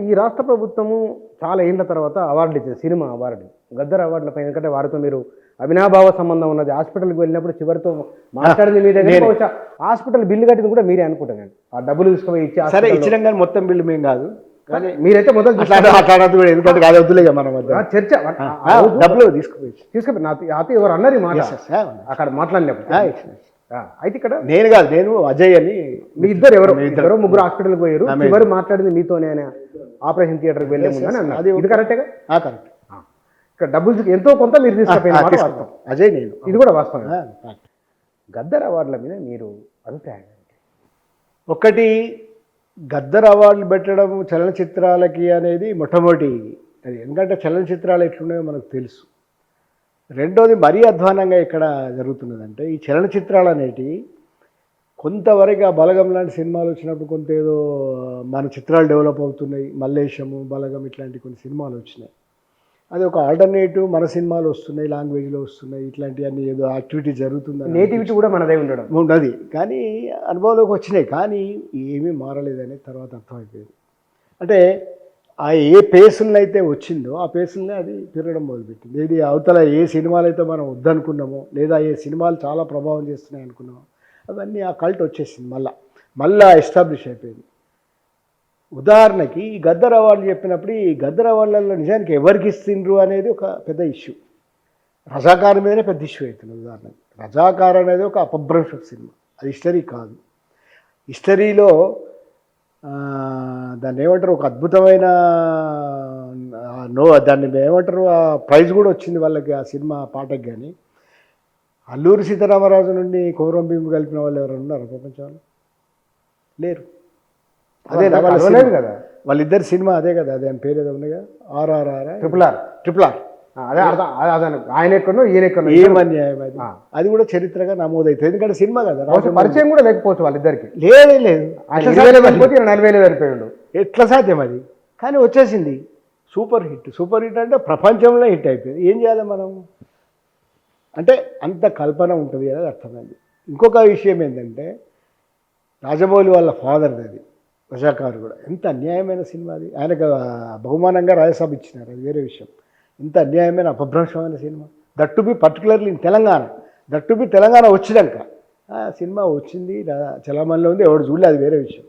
ఈ రాష్ట్ర ప్రభుత్వము చాలా ఏళ్ళ తర్వాత అవార్డు ఇచ్చింది, సినిమా అవార్డు, గద్దర్ అవార్డులపై. ఎందుకంటే వారితో మీరు అవినాభావ సంబంధం ఉన్నది. హాస్పిటల్కి వెళ్ళినప్పుడు చివరితో మాట్లాడింది మీ దగ్గర, హాస్పిటల్ బిల్లు కట్టింది కూడా మీరే అనుకుంటాను. ఆ డబ్బులు తీసుకుపోయి ఇచ్చి సరే ఇచ్చినాం కానీ మొత్తం బిల్లు మేము కాదు. కానీ మీరైతే మొదలు మాట్లాడద్దు కూడా, ఎందుకంటే కాదు వద్దులేగా మన మధ్య చర్చ. డబ్బులు తీసుకుపోయి నాతో ఎవరు అన్నారు మాట అక్కడ మాట్లాడినప్పుడు. అయితే ఇక్కడ నేను అజయ్ అని, మీ ఇద్దరు ముగ్గురు హాస్పిటల్కి పోయారు, ఎవరు మాట్లాడింది మీతోనే, ఆపరేషన్ థియేటర్కి వెళ్ళే ముందు అని అన్నారు. ఇది కరెక్టేగా? కరెక్ట్. ఇక్కడ డబ్బులు ఎంతో కొంత మీరు తీసుకుపోయిన మాట వాస్తవం. అదే నేను ఇది కూడా వాస్తవం. గద్దర్ అవార్డుల మీద మీరు అభిప్రాయం ఏంటి? ఒకటి, గద్దర్ అవార్డులు పెట్టడం చలనచిత్రాలకి అనేది మొట్టమొదటి అది. ఎందుకంటే చలనచిత్రాలు ఎట్లున్నాయో మనకు తెలుసు. రెండోది, మరీ అధ్వానంగా ఇక్కడ జరుగుతున్నదంటే ఈ చలనచిత్రాలు అనేటివి కొంతవరకు ఆ బలగం లాంటి సినిమాలు వచ్చినప్పుడు కొంత ఏదో మన చిత్రాలు డెవలప్ అవుతున్నాయి, మల్లేశము, బలగం ఇట్లాంటి కొన్ని సినిమాలు వచ్చినాయి. అది ఒక ఆల్టర్నేటివ్, మన సినిమాలు వస్తున్నాయి, లాంగ్వేజ్లో వస్తున్నాయి, ఇట్లాంటివన్నీ ఏదో యాక్టివిటీ జరుగుతుంది, నేటివిటీ కూడా మనదే ఉండడం ఉన్నది. కానీ అనుభవంలోకి వచ్చినాయి, కానీ ఏమీ మారలేదని తర్వాత అర్థమైపోయింది. అంటే ఆ ఏ పేసులను అయితే వచ్చిందో ఆ పేసులనే అది తిరగడం మొదలుపెట్టింది. ఇది అవతల ఏ సినిమాలు అయితే మనం వద్దనుకున్నామో, లేదా ఏ సినిమాలు చాలా ప్రభావం చేస్తున్నాయి అనుకున్నామో, అవన్నీ ఆ కల్ట్ వచ్చేసింది, మళ్ళా ఎస్టాబ్లిష్ అయిపోయింది. ఉదాహరణకి ఈ గద్దర్ అవార్డులు చెప్పినప్పుడు ఈ గద్దర్ అవార్డులలో నిజానికి ఎవరికి ఇస్తుండ్రు అనేది ఒక పెద్ద ఇష్యూ. రజాకార్ మీదనే పెద్ద ఇష్యూ అవుతుంది. ఉదాహరణకి రజాకార్ అనేది ఒక అపభ్రంశ సినిమా, అది హిస్టరీ కాదు. హిస్టరీలో దాన్ని ఏమంటారు, ఒక అద్భుతమైన దాన్ని ఏమంటారు, ఆ ప్రైజ్ కూడా వచ్చింది వాళ్ళకి ఆ సినిమా పాటకి. కానీ అల్లూరి సీతారామరాజు నుండి కొమరం భీము కలిపిన వాళ్ళు ఎవరైనా ఉన్నారు ప్రపంచంలో? లేరు. అదే కదా వాళ్ళిద్దరు సినిమా అదే కదా, అదే అని పేరు ఏదో ఉన్నాయి కదా, RRR ట్రిపుల్ ఆర్. అదే అర్థం. ఆయన ఎక్కడో ఈయన ఎక్కడో ఏం అన్యాయం అది. అది కూడా చరిత్రగా నమోదవుతుంది, ఎందుకంటే సినిమా కదా. పరిచయం కూడా లేకపోవచ్చు వాళ్ళిద్దరికి. లేదు, 40,000 చనిపోయాడు. ఎట్లా సాధ్యం అది? కానీ వచ్చేసింది, సూపర్ హిట్ అంటే ప్రపంచంలో హిట్ అయిపోయింది. ఏం చేయాలి మనం అంటే అంత కల్పన ఉంటుంది అనేది అర్థమైంది. ఇంకొక విషయం ఏంటంటే రాజమౌళి వాళ్ళ ఫాదర్ది అది రజాకార్ కూడా. ఎంత అన్యాయమైన సినిమా అది. ఆయనకు బహుమానంగా రాజ్యసభ ఇచ్చినారు, అది వేరే విషయం. ఇంత అన్యాయమైన అపభ్రంశమైన cinema, that to be particularly in Telangana. That to be Telangana వచ్చినాక ఆ సినిమా వచ్చింది, చలామణిలో ఉంది, ఎవడు చూడలే, అది వేరే విషయం.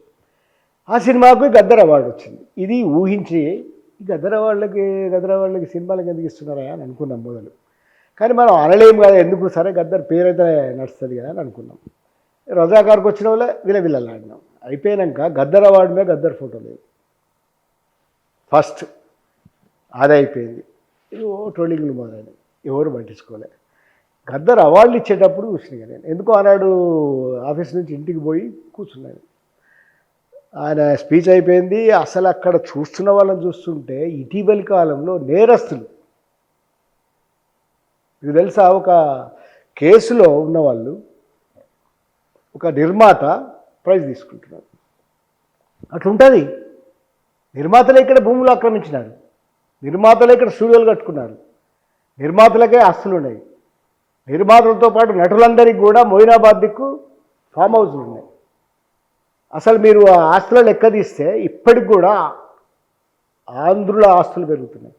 ఆ సినిమాకు గద్దర్ అవార్డు వచ్చింది. ఇది ఊహించి గద్దర్ అవార్డులకి సినిమాలకు ఎందుకు ఇస్తున్నారా అని అనుకున్నాం మొదలు. కానీ మనం అనలేము కదా, ఎందుకు, సరే గద్దర్ పేరైతే నడుస్తుంది కదా అని అనుకున్నాం. రజాకార్కి వచ్చిన వాళ్ళే విలవిల్లాడినాం. అయిపోయాక గద్దర్ అవార్డు మీద గద్దర్ ఫోటో లేదు ఫస్ట్, అది అయిపోయింది. ఇది ట్రోలింగ్లు మొదలైనవి, ఎవరు పట్టించుకోలే. గద్దర్ అవార్డులు ఇచ్చేటప్పుడు చూసినా నేను, ఎందుకో ఆనాడు ఆఫీస్ నుంచి ఇంటికి పోయి కూర్చున్నాను. ఆయన స్పీచ్ అయిపోయింది. అసలు అక్కడ చూస్తున్న వాళ్ళని చూస్తుంటే ఇటీవలి కాలంలో నేరస్తులు, మీకు తెలుసా, ఒక కేసులో ఉన్నవాళ్ళు ఒక నిర్మాత ప్రైజ్ తీసుకుంటున్నారు. అట్లుంటుంది. నిర్మాతలే ఇక్కడ భూములు ఆక్రమించినారు, నిర్మాతలే ఇక్కడ స్టూడియోలు కట్టుకున్నారు, నిర్మాతలకే ఆస్తులు ఉన్నాయి. నిర్మాతలతో పాటు నటులందరికీ కూడా మొయినాబాద్ దిక్కు ఫామ్ హౌస్లు ఉన్నాయి. అసలు మీరు ఆ ఆస్తుల లెక్క తీస్తే ఇప్పటికి కూడా ఆంధ్రుల ఆస్తులు పెరుగుతున్నాయి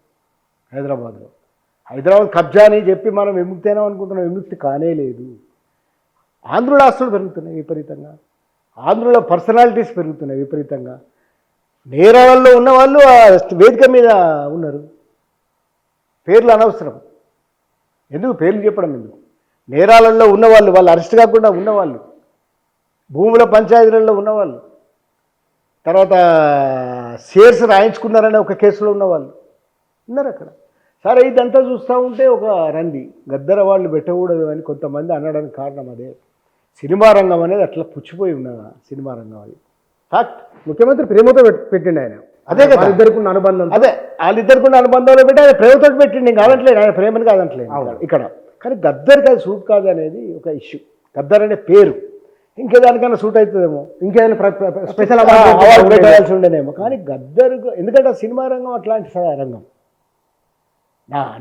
హైదరాబాద్లో. హైదరాబాద్ కబ్జా అని చెప్పి మనం విముక్తి అయినా అనుకుంటున్నాం, విముక్తి కానే లేదు. ఆంధ్రుల ఆస్తులు పెరుగుతున్నాయి విపరీతంగా, ఆంధ్రుల పర్సనాలిటీస్ పెరుగుతున్నాయి విపరీతంగా. నేరాలలో ఉన్నవాళ్ళు ఆ వేదిక మీద ఉన్నారు. పేర్లు అనవసరం, ఎందుకు పేర్లు చెప్పడం ఎందుకు? నేరాలలో ఉన్నవాళ్ళు, వాళ్ళు అరెస్ట్ కాకుండా ఉన్నవాళ్ళు, భూముల పంచాయతీలలో ఉన్నవాళ్ళు, తర్వాత షేర్స్ రాయించుకున్నారనే ఒక కేసులో ఉన్నవాళ్ళు ఉన్నారు అక్కడ. సరే, ఇదంతా చూస్తూ ఉంటే ఒక రంది గద్దర్ అవార్డులు పెట్టకూడదు అని కొంతమంది అనడానికి కారణం అదే. సినిమా రంగం అనేది అట్లా పుచ్చిపోయి ఉన్నదా సినిమా రంగం, అది ఫ్యాక్ట్. ముఖ్యమంత్రి ప్రేమతో పెట్టిండు ఆయన, అదే కదా ఇద్దరికి ఉన్న అనుబంధం. అదే వాళ్ళిద్దరికి ఉన్న అనుబంధంలో పెట్టి ఆయన ప్రేమతో పెట్టిండు, నేను కాదంటలేదు, ఆయన ప్రేమని కాదంటలేదు ఇక్కడ. కానీ గద్దర్కి అది సూట్ కాదు అనేది ఒక ఇష్యూ. గద్దర్ అనే పేరు ఇంకేదానికైనా సూట్ అవుతుందేమో, ఇంకేదైనా స్పెషల్ అవార్డు పెట్టాల్సి ఉండేనేమో. కానీ గద్దర్, ఎందుకంటే ఆ సినిమా రంగం అట్లాంటి రంగం.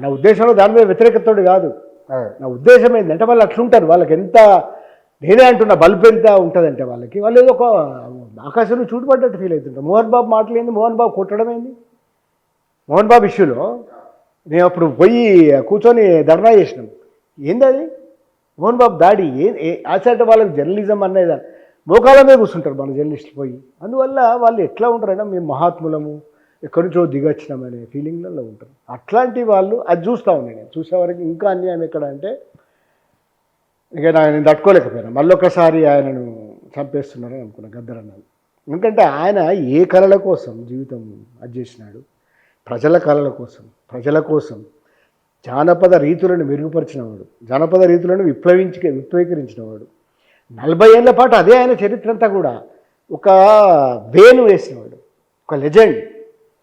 నా ఉద్దేశంలో దాని మీద వ్యతిరేకతోడు కాదు. నా ఉద్దేశం ఏంటంటే వాళ్ళు అట్లుంటారు, వాళ్ళకి ఎంత, నేనే అంటున్నా, బల్బ్ ఎంత ఉంటుందంటే వాళ్ళు ఏదో ఒక ఆకాశంలో చూటుపడ్డట్టు ఫీల్ అవుతుంటారు. మోహన్ బాబు మాటలు ఏంది, మోహన్ బాబు కొట్టడం ఏంది, మోహన్ బాబు ఇష్యూలో నేను అప్పుడు పోయి కూర్చొని ధర్నా చేసినాం. ఏంది అది మోహన్ బాబు దాడి, ఆచార్య వాళ్ళకి జర్నలిజం అనేది మోకాల మీద కూర్చుంటారు మన జర్నలిస్టులు పోయి. అందువల్ల వాళ్ళు ఎట్లా ఉంటారంటే మేము మహాత్ములము, ఎక్కడి నుంచో దిగొచ్చినామనే ఫీలింగ్లలో ఉంటారు. అట్లాంటి వాళ్ళు అది చూస్తూ ఉన్నాను నేను. చూసేవరకు ఇంకా అన్యాయం ఎక్కడ అంటే, ఇక నేను తట్టుకోలేకపోయాను. మళ్ళొకసారి ఆయనను చంపేస్తున్నారని అనుకున్నా గద్దర్ అన్నది. ఎందుకంటే ఆయన ఏ కళల కోసం జీవితం అది చేసినాడు, ప్రజల కళల కోసం, ప్రజల కోసం. జానపద రీతులను మెరుగుపరిచినవాడు, జానపద రీతులను విప్లవీకరించినవాడు. 40 ఏళ్ల పాటు అదే ఆయన చరిత్ర అంతా కూడా ఒక వేను వేసినవాడు, ఒక లెజెండ్.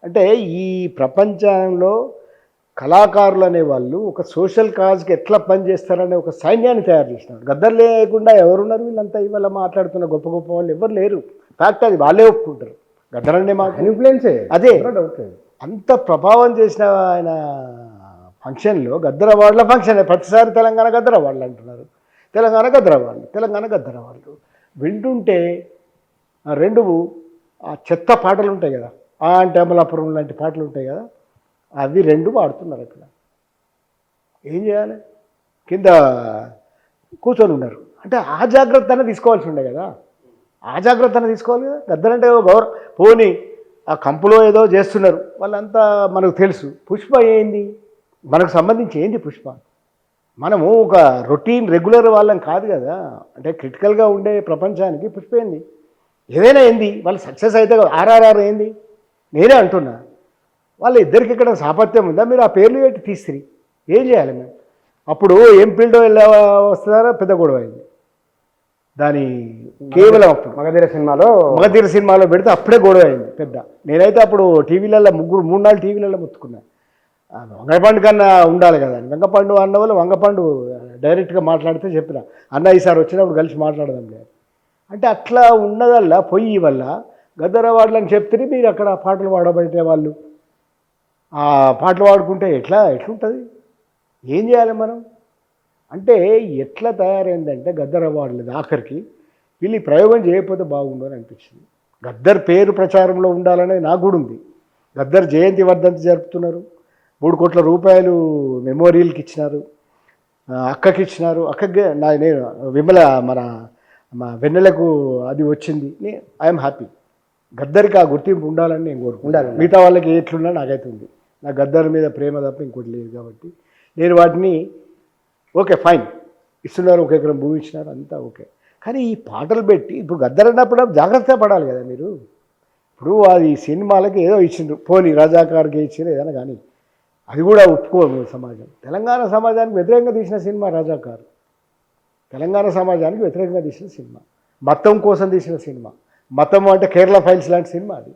అంటే ఈ ప్రపంచంలో కళాకారులు అనేవాళ్ళు ఒక సోషల్ కాజ్కి ఎట్లా పనిచేస్తారనే ఒక సైన్యాన్ని తయారు చేసినాడు. గద్దర్ లేకుండా ఎవరున్నారు? వీళ్ళంతా ఇవాళ మాట్లాడుతున్న గొప్ప గొప్ప వాళ్ళు ఎవరు లేరు. ఫ్యాక్ట్ అది, వాళ్ళే ఒప్పుకుంటారు. గద్దర్ అంటే మాకు ఇన్ఫ్లుయెన్సే, అదే. అంత ప్రభావం చేసిన ఆయన ఫంక్షన్లో గద్దర్ అవార్డుల ఫంక్షన్ ప్రతిసారి తెలంగాణ గద్దర్ అవార్డులు అంటున్నారు. తెలంగాణ గద్దర్ అవార్డులు, తెలంగాణ గద్దర్ అవార్డులు వింటుంటే రెండు ఆ చెత్త పాటలు ఉంటాయి కదా, ఆ అంటే అమలాపురం లాంటి పాటలు ఉంటాయి కదా, అవి రెండు వాడుతున్నారు అక్కడ. ఏం చేయాలి? కింద కూర్చొని ఉన్నారు. అంటే ఆ జాగ్రత్తనే తీసుకోవాల్సి ఉండే కదా, ఆ జాగ్రత్తనే తీసుకోవాలి కదా. గద్దర్ అంటే పోనీ ఆ కంపులో ఏదో చేస్తున్నారు వాళ్ళంతా మనకు తెలుసు. పుష్ప ఏంది మనకు సంబంధించి ఏంది పుష్ప? మనము ఒక రొటీన్ రెగ్యులర్ వాళ్ళం కాదు కదా. అంటే క్రిటికల్గా ఉండే ప్రపంచానికి పుష్ప ఏంది? ఏదైనా ఏంది వాళ్ళు సక్సెస్ అయితే ఆర్ఆర్ఆర్ ఏంది? నేనే అంటున్నా, వాళ్ళ ఇద్దరికి ఇక్కడ సాపత్యం ఉందా? మీరు ఆ పేర్లు పెట్టి తీసిరి ఏం చేయాలి మేము? అప్పుడు ఏం ఫీల్డ్ వస్తుందారో పెద్ద గొడవ అయింది. దాని కేవలం మగధీర సినిమాలో పెడితే అప్పుడే గొడవ అయింది పెద్ద. నేనైతే అప్పుడు టీవీలలో 3-4 టీవీలలో ముత్తుకున్నా. వంగపండు కన్నా ఉండాలి కదా అని. వంగపండు అన్న వాళ్ళు వంగపండు డైరెక్ట్గా మాట్లాడితే చెప్పిన, అన్న ఈసారి వచ్చినప్పుడు కలిసి మాట్లాడదాం లేదు అంటే. అట్లా ఉన్నదల్లా పొయ్యి వల్ల గద్దర్ అవార్డులని చెప్తే మీరు అక్కడ పాటలు పాడబడితే వాళ్ళు ఆ పాటలు పాడుకుంటే ఎట్లుంటుంది? ఏం చేయాలి మనం? అంటే ఎట్లా తయారైందంటే గద్దర్ అవార్డులు ఆఖరికి వీళ్ళు ప్రయోగం చేయకపోతే బాగుండు అని అనిపించింది. గద్దర్ పేరు ప్రచారంలో ఉండాలనేది నాకు కూడా ఉంది. గద్దర్ జయంతి వర్ధంతి జరుపుతున్నారు, 3 కోట్ల రూపాయలు మెమోరియల్కి ఇచ్చినారు, అక్కకి ఇచ్చినారు. అక్కకి నేను విమల మా వెన్నెలకు అది వచ్చింది. I'm happy. గద్దరికి ఆ గుర్తింపు ఉండాలని నేను కోరుకుంటాను. మిగతా వాళ్ళకి ఎట్లున్నా నాకైతే ఉంది. నా గద్దర్ మీద ప్రేమ తప్ప ఇంకోటి లేదు కాబట్టి నేను వాటిని ఓకే ఫైన్ ఇస్తున్నారు, 1 ఎకరం భూమి ఇచ్చినారు, అంతా ఓకే. కానీ ఈ పాటలు పెట్టి ఇప్పుడు గద్దర్ అన్నప్పుడు జాగ్రత్త పడాలి కదా మీరు. ఇప్పుడు అది సినిమాలకి ఏదో ఇచ్చిండ్రు, పోనీ రజాకార్కి ఇచ్చిండ్రు ఏదైనా, కానీ అది కూడా ఒప్పుకోదు సమాజం. తెలంగాణ సమాజానికి వ్యతిరేకంగా తీసిన సినిమా రజాకారు, తెలంగాణ సమాజానికి వ్యతిరేకంగా తీసిన సినిమా, మతం కోసం తీసిన సినిమా. మతం అంటే కేరళ ఫైల్స్ లాంటి సినిమా అది.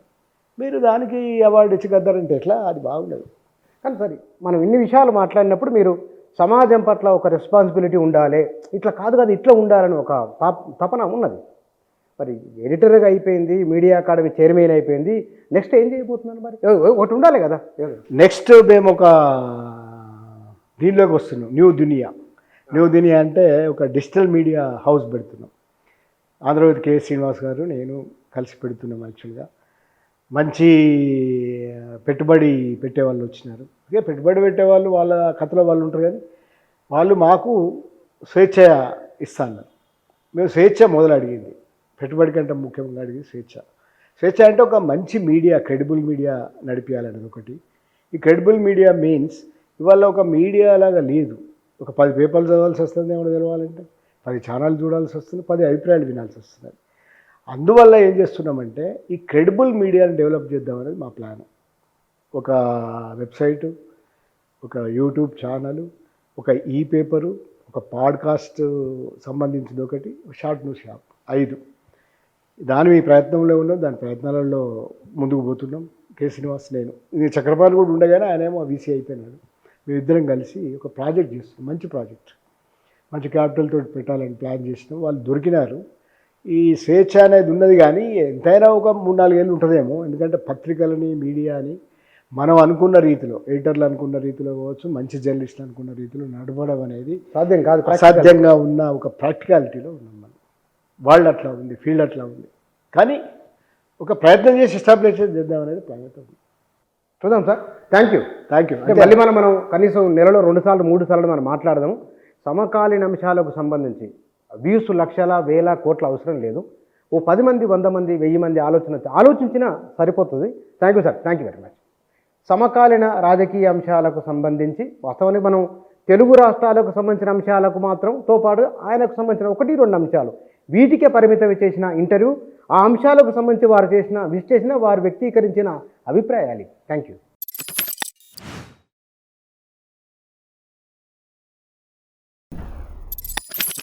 మీరు దానికి అవార్డు ఇచ్చి గద్దరంటే ఎట్లా? అది బాగుండదు. కానీ సరే, మనం ఇన్ని విషయాలు మాట్లాడినప్పుడు మీరు సమాజం పట్ల ఒక రెస్పాన్సిబిలిటీ ఉండాలి, ఇట్లా కాదు కదా ఇట్లా ఉండాలని ఒక తపన ఉన్నది. మరి ఎడిటర్గా అయిపోయింది, మీడియా అకాడమీ చైర్మన్ అయిపోయింది, నెక్స్ట్ ఏం చేయబోతున్నాను? మరి ఒకటి ఉండాలి కదా. నెక్స్ట్ మేము ఒక దీనిలోకి వస్తున్నాం, న్యూ దునియా అంటే ఒక డిజిటల్ మీడియా హౌస్ పెడుతున్నాం. ఆంధ్రజ్యోతి కె శ్రీనివాస్ గారు నేను కలిసి పెడుతున్నాం. యాక్చువల్గా మంచి పెట్టుబడి పెట్టేవాళ్ళు వచ్చినారు. ఇక పెట్టుబడి పెట్టేవాళ్ళు వాళ్ళ కథలో వాళ్ళు ఉంటారు, కానీ వాళ్ళు మాకు స్వేచ్ఛ ఇస్తాను. మేము స్వేచ్ఛ మొదలు అడిగింది, పెట్టుబడి కంటే ముఖ్యంగా అడిగింది స్వేచ్ఛ అంటే ఒక మంచి మీడియా, క్రెడిబుల్ మీడియా నడిపించాలనేది ఒకటి. ఈ క్రెడిబుల్ మీడియా మీన్స్ ఇవాళ ఒక మీడియా లాగా లేదు. ఒక 10 పేపర్లు చదవాల్సి వస్తుంది, ఏమైనా తెలవాలంటే 10 ఛానల్ చూడాల్సి వస్తుంది, 10 అభిప్రాయాలు వినాల్సి వస్తుంది. అందువల్ల ఏం చేస్తున్నామంటే ఈ క్రెడిబుల్ మీడియాని డెవలప్ చేద్దామనేది మా ప్లాన్. ఒక వెబ్సైటు, ఒక యూట్యూబ్ ఛానల్, ఒక ఈ పేపరు, ఒక పాడ్కాస్ట్ సంబంధించింది ఒకటి, షార్ట్ న్యూస్ షాప్, 5. దాని ప్రయత్నంలో ఉన్నాం, దాని ప్రయత్నాలలో ముందుకు పోతున్నాం. కె శ్రీనివాస్ నేను, ఇది చక్రపాణి కూడా ఉండగానే ఆయనేమో వీసీ అయిపోయినాడు. మేమిద్దరం కలిసి ఒక ప్రాజెక్ట్ చేస్తున్నాం, మంచి ప్రాజెక్ట్, మంచి క్యాపిటల్ తోటి పెట్టాలని ప్లాన్ చేసినాం. వాళ్ళు దొరికినారు. ఈ స్వేచ్ఛ అనేది ఉన్నది, కానీ ఎంతైనా ఒక 3-4 ఏళ్ళు ఉంటుందేమో. ఎందుకంటే పత్రికలని, మీడియాని మనం అనుకున్న రీతిలో, ఎడిటర్లు అనుకున్న రీతిలో కావచ్చు, మంచి జర్నలిస్టులు అనుకున్న రీతిలో నడపడం అనేది సాధ్యం కాదు. అసాధ్యంగా ఉన్న ఒక ప్రాక్టికాలిటీలో ఉన్నాం మనం. వాళ్ళు అట్లా ఉంది, ఫీల్డ్ అట్లా ఉంది, కానీ ఒక ప్రయత్నం చేసి ఎస్టాబ్లిష్ చేద్దాం అనేది ప్రయత్నం. చూద్దాం సార్. Thank you. మళ్ళీ మనం కనీసం నెలలో 2 సార్లు 3 సార్లు మనం మాట్లాడదాం. సమకాలీన అంశాలకు సంబంధించి వ్యూస్ లక్షల వేల కోట్ల అవసరం లేదు. ఓ 10 మంది 100 మంది 1000 మంది ఆలోచించినా సరిపోతుంది. Thank you sir, thank you very much. సమకాలీన రాజకీయ అంశాలకు సంబంధించి వాస్తవానికి మనం తెలుగు రాష్ట్రాలకు సంబంధించిన అంశాలకు మాత్రంతో పాటు ఆయనకు సంబంధించిన 1-2 అంశాలు వీటికే పరిమితం చేసిన ఇంటర్వ్యూ, ఆ అంశాలకు సంబంధించి వారు చేసిన విశ్లేషణ, వారు వ్యక్తీకరించిన అభిప్రాయాలు. Thank you.